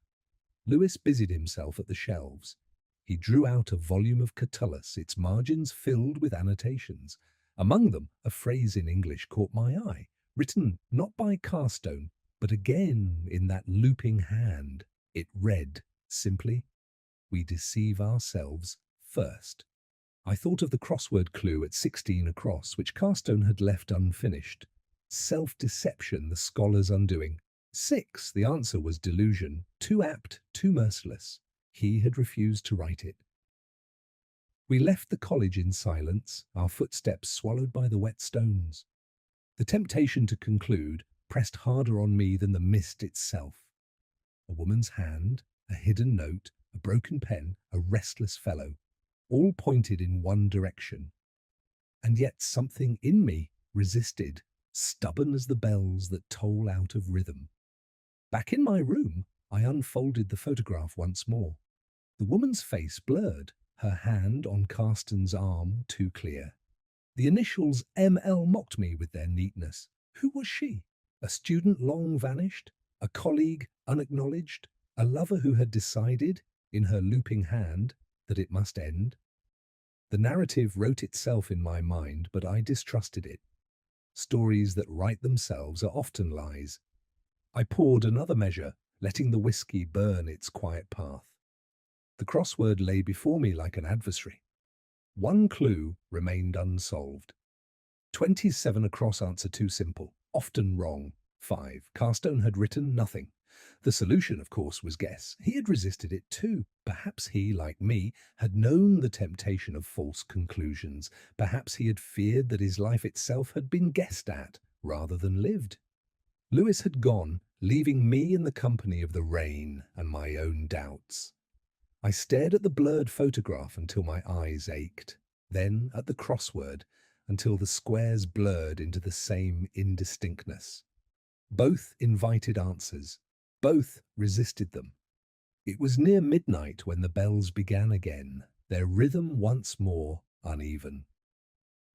Lewis busied himself at the shelves. He drew out a volume of Catullus, its margins filled with annotations. Among them, a phrase in English caught my eye, written not by Carstone, but again in that looping hand. It read, simply, "We deceive ourselves first." I thought of the crossword clue at 16 across, which Carstone had left unfinished. Self-deception, the scholar's undoing. 6, the answer was delusion, too apt, too merciless. He had refused to write it. We left the college in silence, our footsteps swallowed by the wet stones. The temptation to conclude pressed harder on me than the mist itself. A woman's hand, a hidden note, a broken pen, a restless fellow, all pointed in one direction. And yet something in me resisted, stubborn as the bells that toll out of rhythm. Back in my room, I unfolded the photograph once more. The woman's face blurred, her hand on Carstone's arm too clear. The initials ML mocked me with their neatness. Who was she? A student long vanished? A colleague unacknowledged? A lover who had decided, in her looping hand, that it must end? The narrative wrote itself in my mind, but I distrusted it. Stories that write themselves are often lies. I poured another measure, letting the whiskey burn its quiet path. The crossword lay before me like an adversary. One clue remained unsolved. 27 across, answer too simple, often wrong. 5. Carstone had written nothing. The solution, of course, was guess. He had resisted it too. Perhaps he, like me, had known the temptation of false conclusions. Perhaps he had feared that his life itself had been guessed at, rather than lived. Lewis had gone, leaving me in the company of the rain and my own doubts. I stared at the blurred photograph until my eyes ached, then at the crossword until the squares blurred into the same indistinctness. Both invited answers. Both resisted them. It was near midnight when the bells began again, their rhythm once more uneven.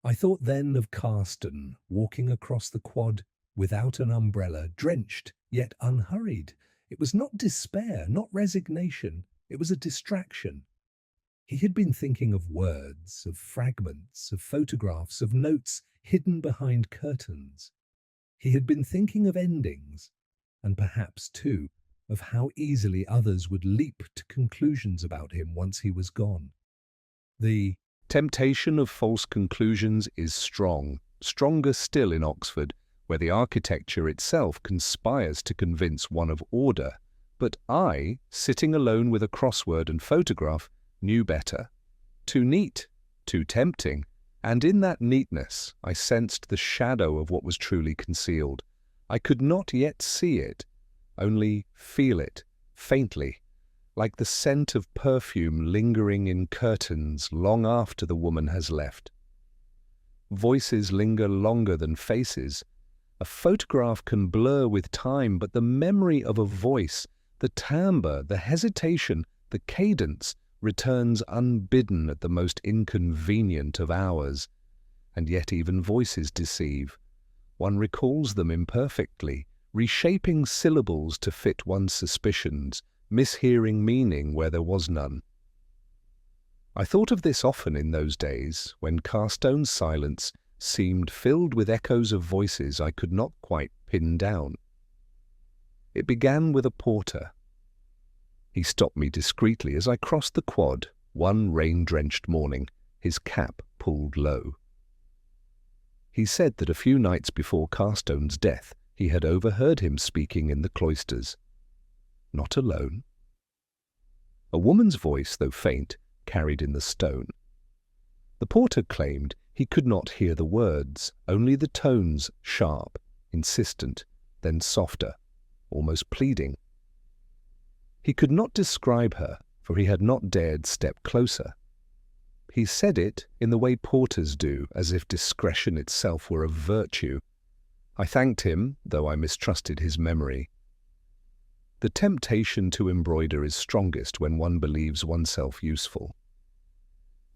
I thought then of Carstone walking across the quad without an umbrella, drenched yet unhurried. It was not despair, not resignation. It was a distraction. He had been thinking of words, of fragments, of photographs, of notes hidden behind curtains. He had been thinking of endings, and perhaps, too, of how easily others would leap to conclusions about him once he was gone. The Temptation of false conclusions is strong, stronger still in Oxford, where the architecture itself conspires to convince one of order. But I, sitting alone with a crossword and photograph, knew better. Too neat, too tempting, and in that neatness I sensed the shadow of what was truly concealed. I could not yet see it, only feel it, faintly, like the scent of perfume lingering in curtains long after the woman has left. Voices linger longer than faces. A photograph can blur with time, but the memory of a voice, the timbre, the hesitation, the cadence, returns unbidden at the most inconvenient of hours. And yet even voices deceive. One recalls them imperfectly, reshaping syllables to fit one's suspicions, mishearing meaning where there was none. I thought of this often in those days, when Carstone's silence seemed filled with echoes of voices I could not quite pin down. It began with a porter. He stopped me discreetly as I crossed the quad one rain-drenched morning, his cap pulled low. He said that a few nights before Carstone's death he had overheard him speaking in the cloisters. Not alone. A woman's voice, though faint, carried in the stone. The porter claimed he could not hear the words, only the tones, sharp, insistent, then softer, almost pleading. He could not describe her, for he had not dared step closer. He said it in the way porters do, as if discretion itself were a virtue. I thanked him, though I mistrusted his memory. The temptation to embroider is strongest when one believes oneself useful.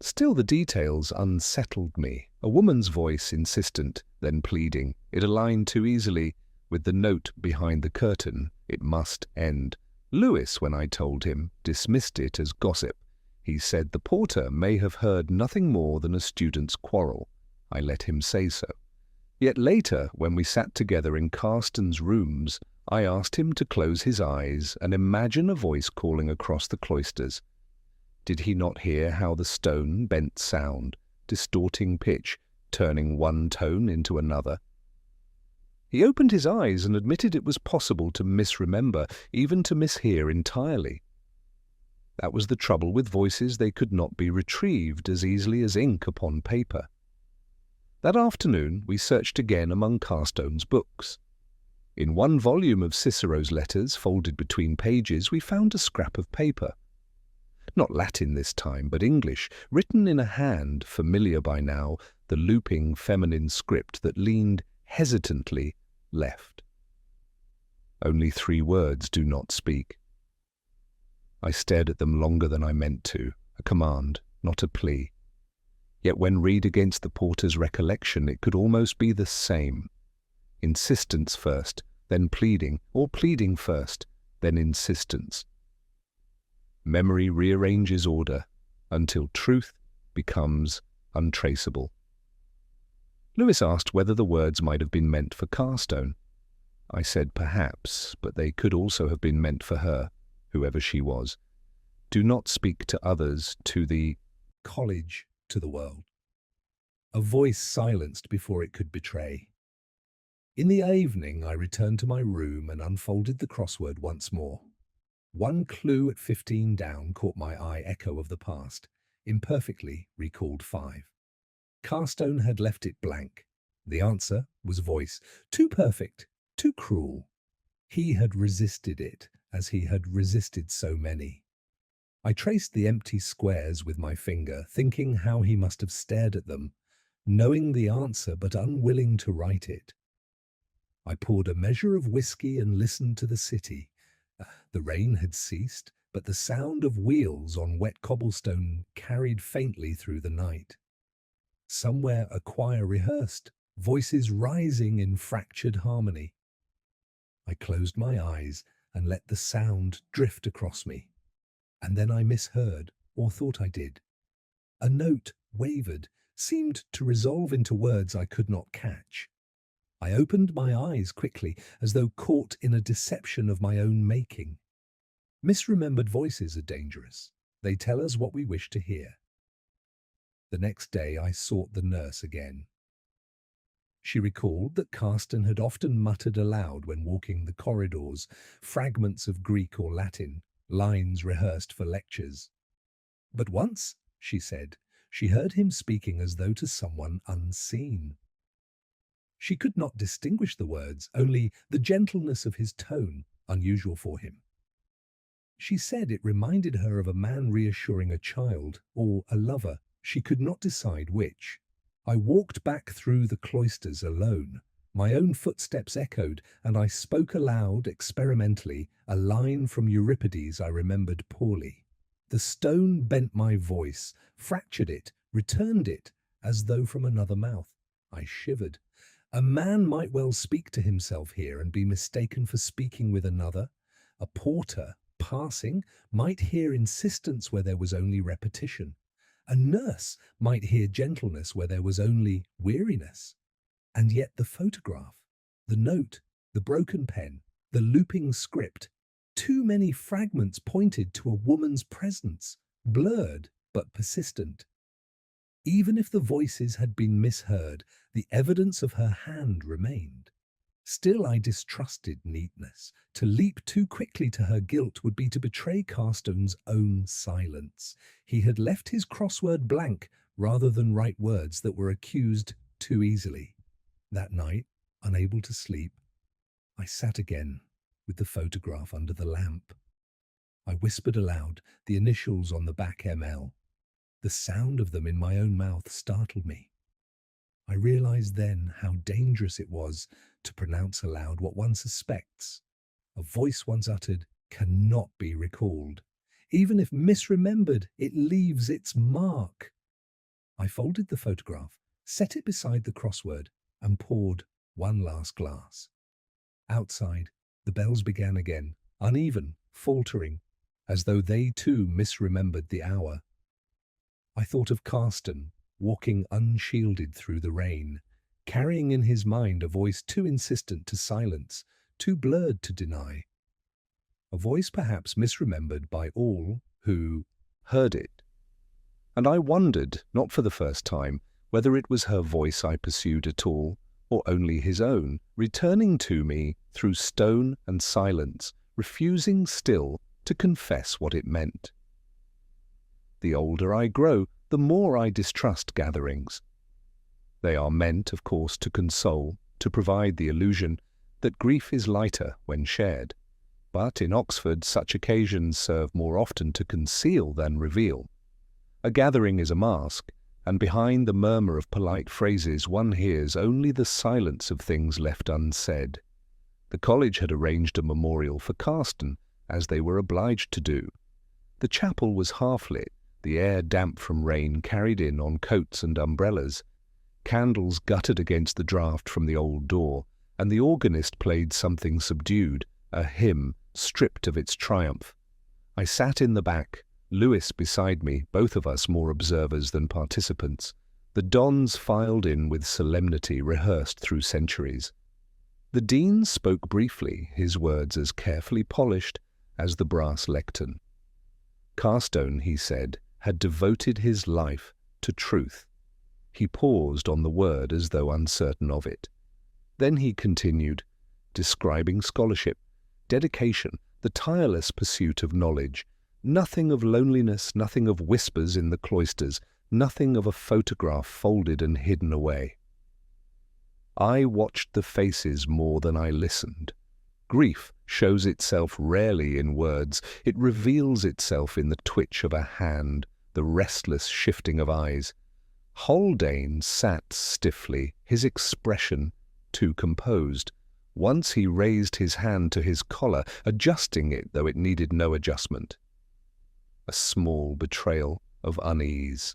Still the details unsettled me. A woman's voice, insistent, then pleading. It aligned too easily with the note behind the curtain. It must end. Lewis, when I told him, dismissed it as gossip. He said the porter may have heard nothing more than a student's quarrel. I let him say so. Yet later, when we sat together in Carstone's rooms, I asked him to close his eyes and imagine a voice calling across the cloisters. Did he not hear how the stone bent sound, distorting pitch, turning one tone into another? He opened his eyes and admitted it was possible to misremember, even to mishear entirely. That was the trouble with voices, they could not be retrieved as easily as ink upon paper. That afternoon we searched again among Carstone's books. In one volume of Cicero's letters, folded between pages, we found a scrap of paper. Not Latin this time, but English, written in a hand familiar by now, the looping feminine script that leaned hesitantly left. Only 3 words: do not speak. I stared at them longer than I meant to, a command, not a plea. Yet when read against the porter's recollection, it could almost be the same. Insistence first, then pleading, or pleading first, then insistence. Memory rearranges order until truth becomes untraceable. Lewis asked whether the words might have been meant for Carstone. I said perhaps, but they could also have been meant for her, whoever she was. Do not speak to others, to the college, to the world. A voice silenced before it could betray. In the evening I returned to my room and unfolded the crossword once more. One clue at 15 down caught my eye, echo of the past, imperfectly recalled 5. Carstone had left it blank. The answer was voice, too perfect, too cruel. He had resisted it, as he had resisted so many. I traced the empty squares with my finger, thinking how he must have stared at them, knowing the answer but unwilling to write it. I poured a measure of whiskey and listened to the city. The rain had ceased, but the sound of wheels on wet cobblestone carried faintly through the night. Somewhere a choir rehearsed, voices rising in fractured harmony. I closed my eyes and let the sound drift across me. And then I misheard, or thought I did. A note wavered, seemed to resolve into words I could not catch. I opened my eyes quickly, as though caught in a deception of my own making. Misremembered voices are dangerous. They tell us what we wish to hear. The next day I sought the nurse again. She recalled that Carsten had often muttered aloud when walking the corridors, fragments of Greek or Latin, lines rehearsed for lectures. But once, she said, she heard him speaking as though to someone unseen. She could not distinguish the words, only the gentleness of his tone, unusual for him. She said it reminded her of a man reassuring a child, or a lover. She could not decide which. I walked back through the cloisters alone. My own footsteps echoed, and I spoke aloud, experimentally, a line from Euripides I remembered poorly. The stone bent my voice, fractured it, returned it, as though from another mouth. I shivered. A man might well speak to himself here and be mistaken for speaking with another. A porter, passing, might hear insistence where there was only repetition. A nurse might hear gentleness where there was only weariness. And yet the photograph, the note, the broken pen, the looping script, too many fragments pointed to a woman's presence, blurred but persistent. Even if the voices had been misheard, the evidence of her hand remained. Still I distrusted neatness. To leap too quickly to her guilt would be to betray Carsten's own silence. He had left his crossword blank rather than write words that were accused too easily. That night, unable to sleep, I sat again with the photograph under the lamp. I whispered aloud the initials on the back ML. The sound of them in my own mouth startled me. I realized then how dangerous it was to pronounce aloud what one suspects. A voice once uttered cannot be recalled. Even if misremembered, it leaves its mark. I folded the photograph, set it beside the crossword, and poured one last glass. Outside, the bells began again, uneven, faltering, as though they too misremembered the hour. I thought of Carsten, walking unshielded through the rain, carrying in his mind a voice too insistent to silence, too blurred to deny. A voice perhaps misremembered by all who heard it. And I wondered, not for the first time, whether it was her voice I pursued at all, or only his own, returning to me through stone and silence, refusing still to confess what it meant. The older I grow, the more I distrust gatherings. They are meant, of course, to console, to provide the illusion that grief is lighter when shared. But in Oxford, such occasions serve more often to conceal than reveal. A gathering is a mask, and behind the murmur of polite phrases one hears only the silence of things left unsaid. The college had arranged a memorial for Carsten, as they were obliged to do. The chapel was half-lit, the air damp from rain carried in on coats and umbrellas. Candles guttered against the draught from the old door, and the organist played something subdued, a hymn stripped of its triumph. I sat in the back, Lewis beside me, both of us more observers than participants. The dons filed in with solemnity rehearsed through centuries. The dean spoke briefly, his words as carefully polished as the brass lectern. Carsten, he said, had devoted his life to truth. He paused on the word as though uncertain of it. Then he continued, describing scholarship, dedication, the tireless pursuit of knowledge, nothing of loneliness, nothing of whispers in the cloisters, nothing of a photograph folded and hidden away. I watched the faces more than I listened. Grief shows itself rarely in words. It reveals itself in the twitch of a hand, the restless shifting of eyes. Haldane sat stiffly, his expression too composed. Once he raised his hand to his collar, adjusting it though it needed no adjustment. A small betrayal of unease.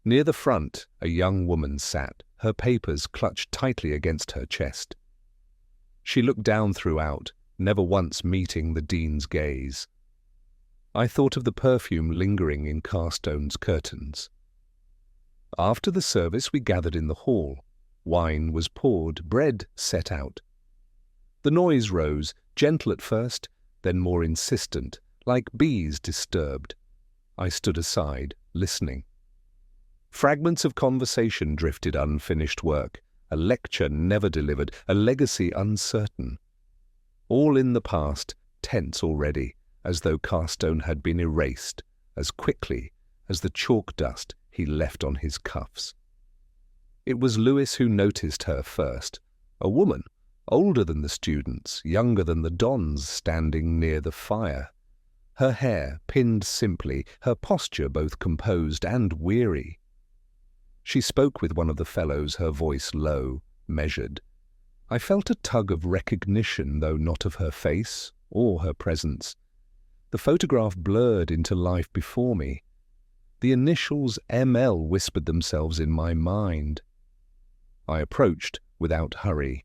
Near the front, a young woman sat, her papers clutched tightly against her chest. She looked down throughout, never once meeting the dean's gaze. I thought of the perfume lingering in Carsten's curtains. After the service we gathered in the hall. Wine was poured, bread set out. The noise rose, gentle at first, then more insistent, like bees disturbed. I stood aside, listening. Fragments of conversation drifted unfinished work, a lecture never delivered, a legacy uncertain. All in the past, tense already, as though Carstone had been erased as quickly as the chalk dust he left on his cuffs. It was Lewis who noticed her first, a woman, older than the students, younger than the dons standing near the fire. Her hair pinned simply, her posture both composed and weary. She spoke with one of the fellows, her voice low, measured. I felt a tug of recognition, though not of her face or her presence. The photograph blurred into life before me. The initials ML whispered themselves in my mind. I approached without hurry.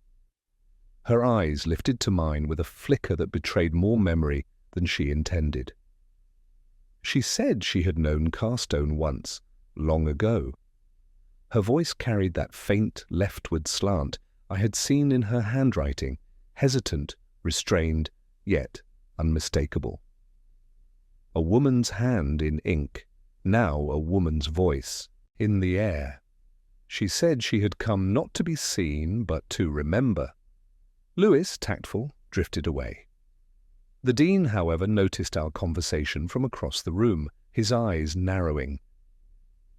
Her eyes lifted to mine with a flicker that betrayed more memory than she intended. She said she had known Carstone once, long ago. Her voice carried that faint leftward slant I had seen in her handwriting, hesitant, restrained, yet unmistakable. A woman's hand in ink, now a woman's voice, in the air. She said she had come not to be seen, but to remember. Lewis, tactful, drifted away. The Dean, however, noticed our conversation from across the room, his eyes narrowing.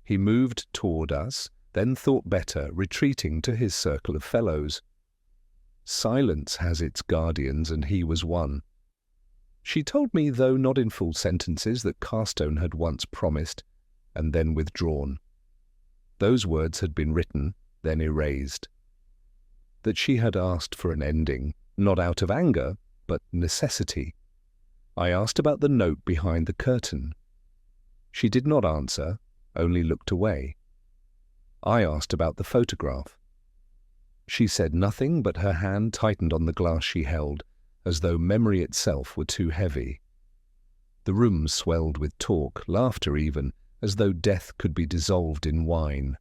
He moved toward us, then thought better, retreating to his circle of fellows. Silence has its guardians, and he was one. She told me, though not in full sentences, that Carstone had once promised, and then withdrawn. Those words had been written, then erased. That she had asked for an ending, not out of anger, but necessity. I asked about the note behind the curtain. She did not answer, only looked away. I asked about the photograph. She said nothing, but her hand tightened on the glass she held, as though memory itself were too heavy. The room swelled with talk, laughter even, as though death could be dissolved in wine.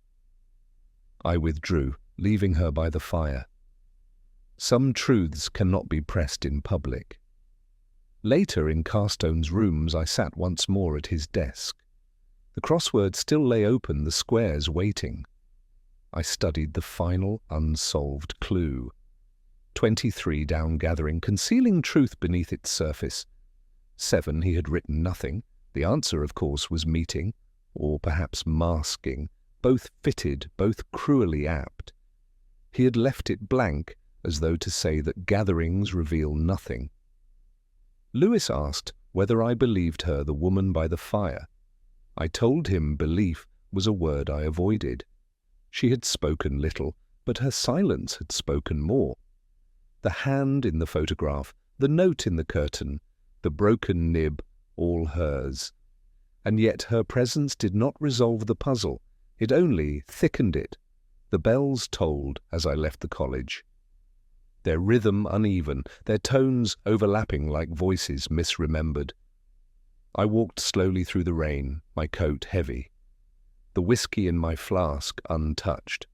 I withdrew, leaving her by the fire. Some truths cannot be pressed in public. Later, in Carstone's rooms, I sat once more at his desk. The crossword still lay open, the squares waiting. I studied the final unsolved clue. 23 down gathering, concealing truth beneath its surface. 7 he had written nothing. The answer, of course, was meeting, or perhaps masking, both fitted, both cruelly apt. He had left it blank, as though to say that gatherings reveal nothing. Lewis asked whether I believed her the woman by the fire. I told him belief was a word I avoided. She had spoken little, but her silence had spoken more. The hand in the photograph, the note in the curtain, the broken nib, all hers. And yet her presence did not resolve the puzzle, it only thickened it. The bells tolled as I left the college. Their rhythm uneven, their tones overlapping like voices misremembered. I walked slowly through the rain, my coat heavy, the whiskey in my flask untouched.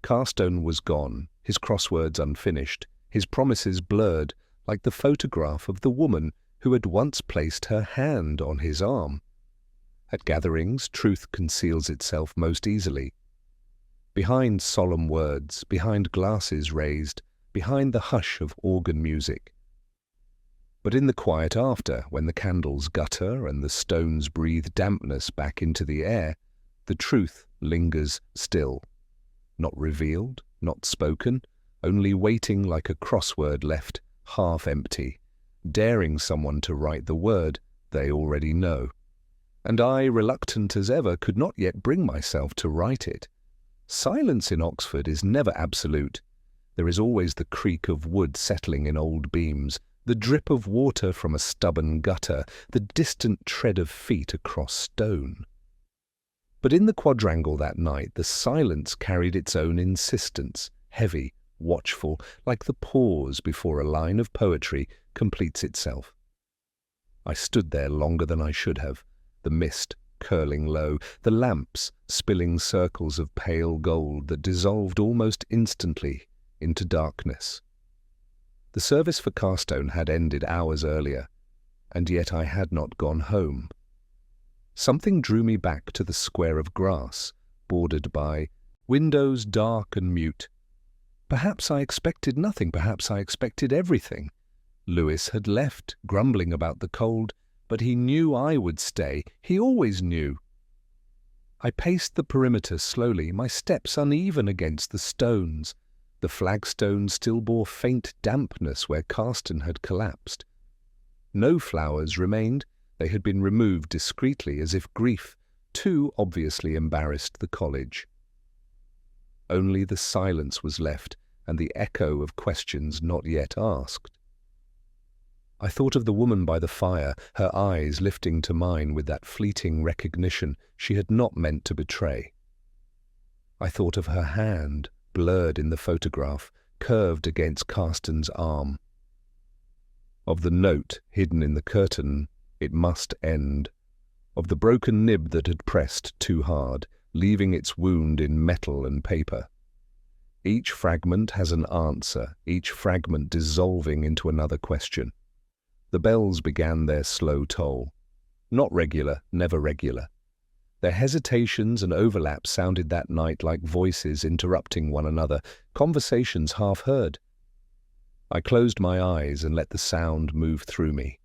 Carstone was gone, his crosswords unfinished, his promises blurred, like the photograph of the woman who had once placed her hand on his arm. At gatherings, truth conceals itself most easily. Behind solemn words, behind glasses raised, behind the hush of organ music. But in the quiet after, when the candles gutter and the stones breathe dampness back into the air, the truth lingers still. Not revealed, not spoken, only waiting like a crossword left half empty, daring someone to write the word they already know. And I, reluctant as ever, could not yet bring myself to write it. Silence in Oxford is never absolute. There is always the creak of wood settling in old beams, the drip of water from a stubborn gutter, the distant tread of feet across stone. But in the quadrangle that night, the silence carried its own insistence, heavy, watchful, like the pause before a line of poetry completes itself. I stood there longer than I should have, the mist curling low, the lamps spilling circles of pale gold that dissolved almost instantly into darkness. The service for Carstone had ended hours earlier, and yet I had not gone home. Something drew me back to the square of grass, bordered by windows dark and mute. Perhaps I expected nothing, perhaps I expected everything. Lewis had left, grumbling about the cold, but he knew I would stay. He always knew. I paced the perimeter slowly, my steps uneven against the stones. The flagstones still bore faint dampness where Carston had collapsed. No flowers remained. They had been removed discreetly, as if grief too obviously embarrassed the college. Only the silence was left, and the echo of questions not yet asked. I thought of the woman by the fire, her eyes lifting to mine with that fleeting recognition she had not meant to betray. I thought of her hand, blurred in the photograph, curved against Carston's arm. Of the note hidden in the curtain, it must end. Of the broken nib that had pressed too hard, leaving its wound in metal and paper. Each fragment has an answer, each fragment dissolving into another question. The bells began their slow toll. Not regular, never regular. Their hesitations and overlaps sounded that night like voices interrupting one another, conversations half heard. I closed my eyes and let the sound move through me.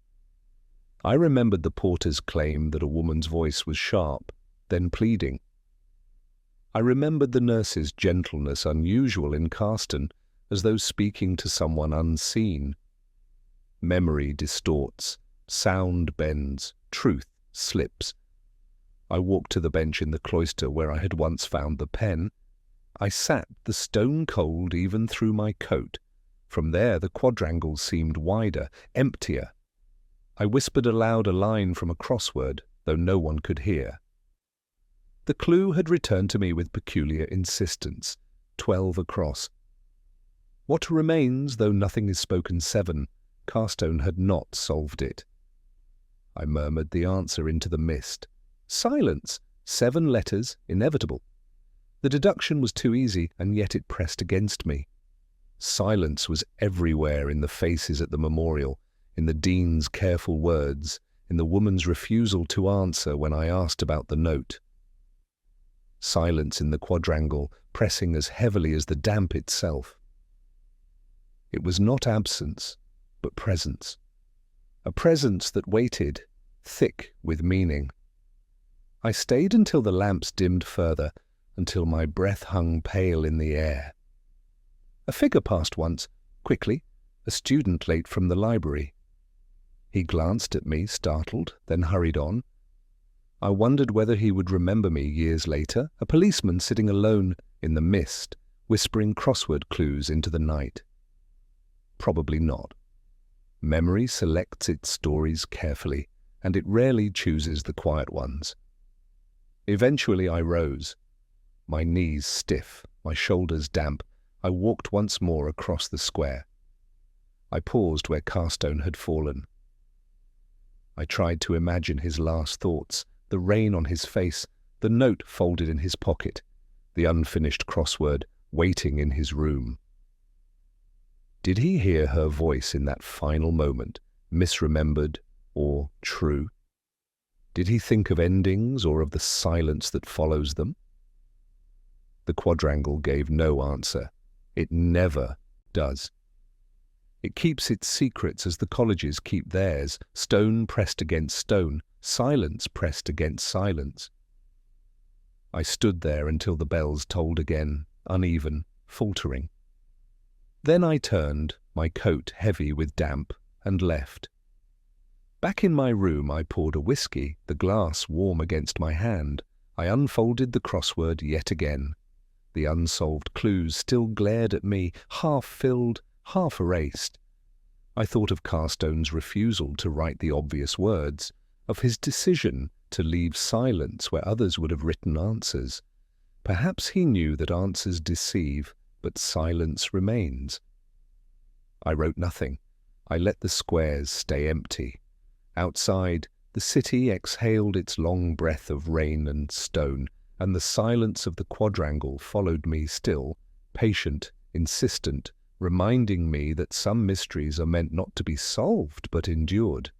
I remembered the porter's claim that a woman's voice was sharp, then pleading. I remembered the nurse's gentleness, unusual in Carston, as though speaking to someone unseen. Memory distorts, sound bends, truth slips. I walked to the bench in the cloister where I had once found the pen. I sat the stone cold even through my coat. From there the quadrangle seemed wider, emptier. I whispered aloud a line from a crossword, though no one could hear. The clue had returned to me with peculiar insistence. 12 across. What remains, though nothing is spoken? 7. Carston had not solved it. I murmured the answer into the mist. Silence. 7 letters, inevitable. The deduction was too easy, and yet it pressed against me. Silence was everywhere, in the faces at the memorial, in the dean's careful words, in the woman's refusal to answer when I asked about the note. Silence in the quadrangle, pressing as heavily as the damp itself. It was not absence, but presence. A presence that waited, thick with meaning. I stayed until the lamps dimmed further, until my breath hung pale in the air. A figure passed once, quickly, a student late from the library. He glanced at me, startled, then hurried on. I wondered whether he would remember me years later, a policeman sitting alone in the mist, whispering crossword clues into the night. Probably not. Memory selects its stories carefully, and it rarely chooses the quiet ones. Eventually I rose, my knees stiff, my shoulders damp. I walked once more across the square. I paused where Carston had fallen. I tried to imagine his last thoughts, the rain on his face, the note folded in his pocket, the unfinished crossword waiting in his room. Did he hear her voice in that final moment, misremembered or true? Did he think of endings or of the silence that follows them? The quadrangle gave no answer. It never does. It keeps its secrets as the colleges keep theirs, stone pressed against stone, silence pressed against silence. I stood there until the bells tolled again, uneven, faltering. Then I turned, my coat heavy with damp, and left. Back in my room I poured a whiskey, the glass warm against my hand. I unfolded the crossword yet again. The unsolved clues still glared at me, half-filled, half-erased. I thought of Carston's refusal to write the obvious words, of his decision to leave silence where others would have written answers. Perhaps he knew that answers deceive, but silence remains. I wrote nothing. I let the squares stay empty. Outside, the city exhaled its long breath of rain and stone, and the silence of the quadrangle followed me still, patient, insistent, reminding me that some mysteries are meant not to be solved but endured.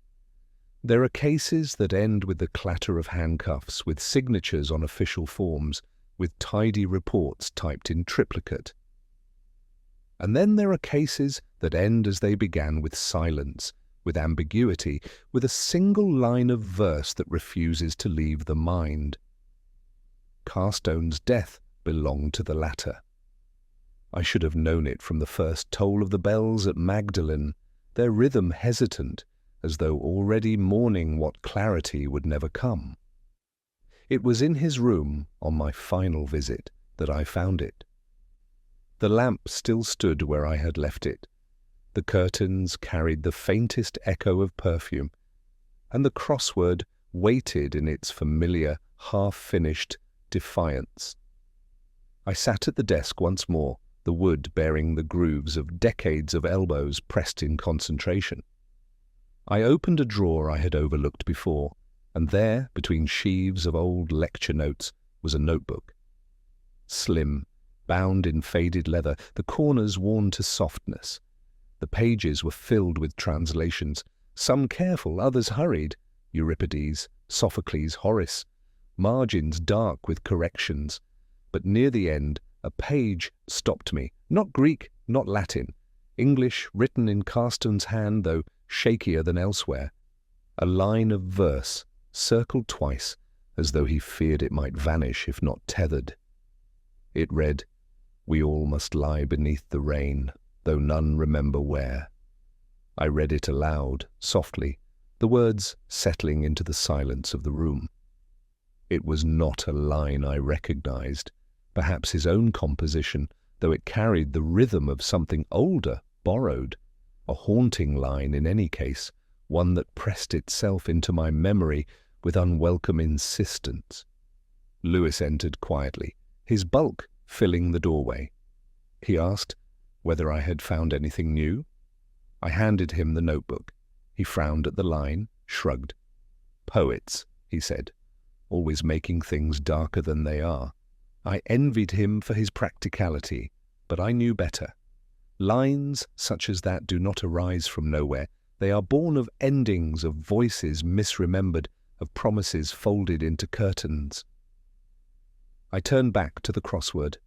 There are cases that end with the clatter of handcuffs, with signatures on official forms, with tidy reports typed in triplicate. And then there are cases that end as they began, with silence, with ambiguity, with a single line of verse that refuses to leave the mind. Carstone's death belonged to the latter. I should have known it from the first toll of the bells at Magdalen, their rhythm hesitant, as though already mourning what clarity would never come. It was in his room, on my final visit, that I found it. The lamp still stood where I had left it. The curtains carried the faintest echo of perfume, and the crossword waited in its familiar, half-finished defiance. I sat at the desk once more, the wood bearing the grooves of decades of elbows pressed in concentration. I opened a drawer I had overlooked before, and there, between sheaves of old lecture notes, was a notebook. Slim, bound in faded leather, the corners worn to softness. The pages were filled with translations, some careful, others hurried. Euripides, Sophocles, Horace. Margins dark with corrections. But near the end, a page stopped me. Not Greek, not Latin. English, written in Carstone's hand, though shakier than elsewhere. A line of verse, circled twice, as though he feared it might vanish if not tethered. It read, "We all must lie beneath the rain, though none remember where." I read it aloud, softly, the words settling into the silence of the room. It was not a line I recognized, perhaps his own composition, though it carried the rhythm of something older, borrowed, a haunting line in any case, one that pressed itself into my memory with unwelcome insistence. Lewis entered quietly, his bulk filling the doorway. He asked whether I had found anything new. I handed him the notebook. He frowned at the line, shrugged. "Poets," he said, "always making things darker than they are." I envied him for his practicality, but I knew better. Lines such as that do not arise from nowhere. They are born of endings, of voices misremembered, of promises folded into curtains. I turned back to the crossword.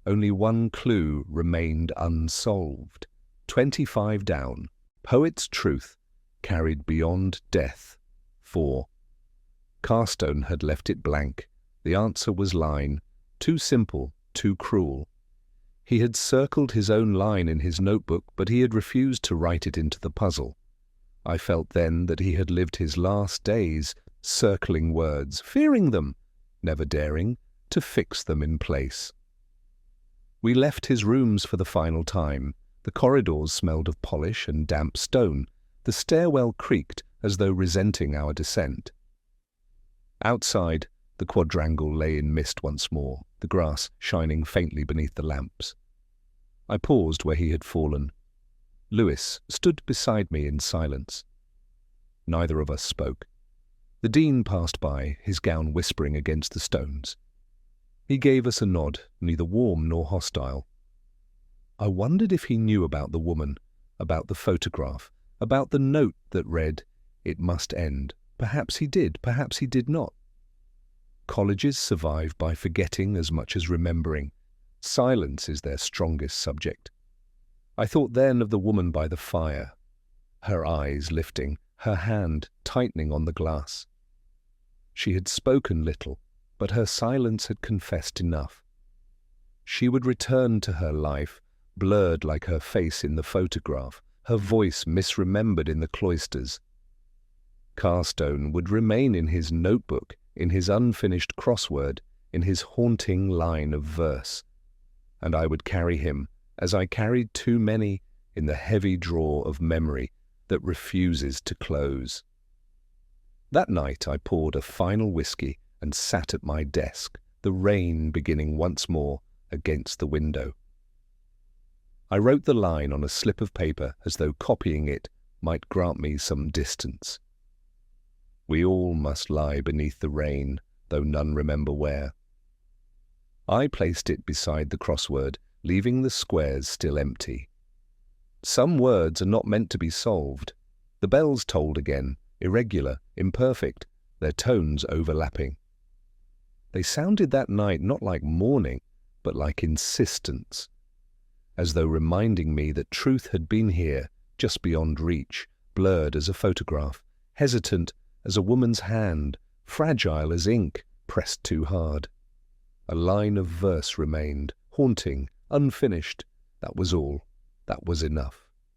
Only one clue remained unsolved. 25 down. Poet's truth carried beyond death. 4. Carstone had left it blank. The answer was line. Too simple, too cruel. He had circled his own line in his notebook, but he had refused to write it into the puzzle. I felt then that he had lived his last days circling words, fearing them, never daring to fix them in place. We left his rooms for the final time. The corridors smelled of polish and damp stone. The stairwell creaked as though resenting our descent. Outside, the quadrangle lay in mist once more, the grass shining faintly beneath the lamps. I paused where he had fallen. Lewis stood beside me in silence. Neither of us spoke. The Dean passed by, his gown whispering against the stones. He gave us a nod, neither warm nor hostile. I wondered if he knew about the woman, about the photograph, about the note that read, "It must end." Perhaps he did, perhaps he did not. Colleges survive by forgetting as much as remembering. Silence is their strongest subject. I thought then of the woman by the fire, her eyes lifting, her hand tightening on the glass. She had spoken little, but her silence had confessed enough. She would return to her life, blurred like her face in the photograph, her voice misremembered in the cloisters. Carstone would remain in his notebook, in his unfinished crossword, in his haunting line of verse. And I would carry him, as I carried too many, in the heavy drawer of memory that refuses to close. That night I poured a final whiskey and sat at my desk, the rain beginning once more against the window. I wrote the line on a slip of paper as though copying it might grant me some distance. "We all must lie beneath the rain, though none remember where." I placed it beside the crossword, leaving the squares still empty. Some words are not meant to be solved. The bells tolled again, irregular, imperfect, their tones overlapping. They sounded that night not like mourning, but like insistence, as though reminding me that truth had been here, just beyond reach, blurred as a photograph, hesitant as a woman's hand, fragile as ink pressed too hard. A line of verse remained, haunting, unfinished. That was all. That was enough.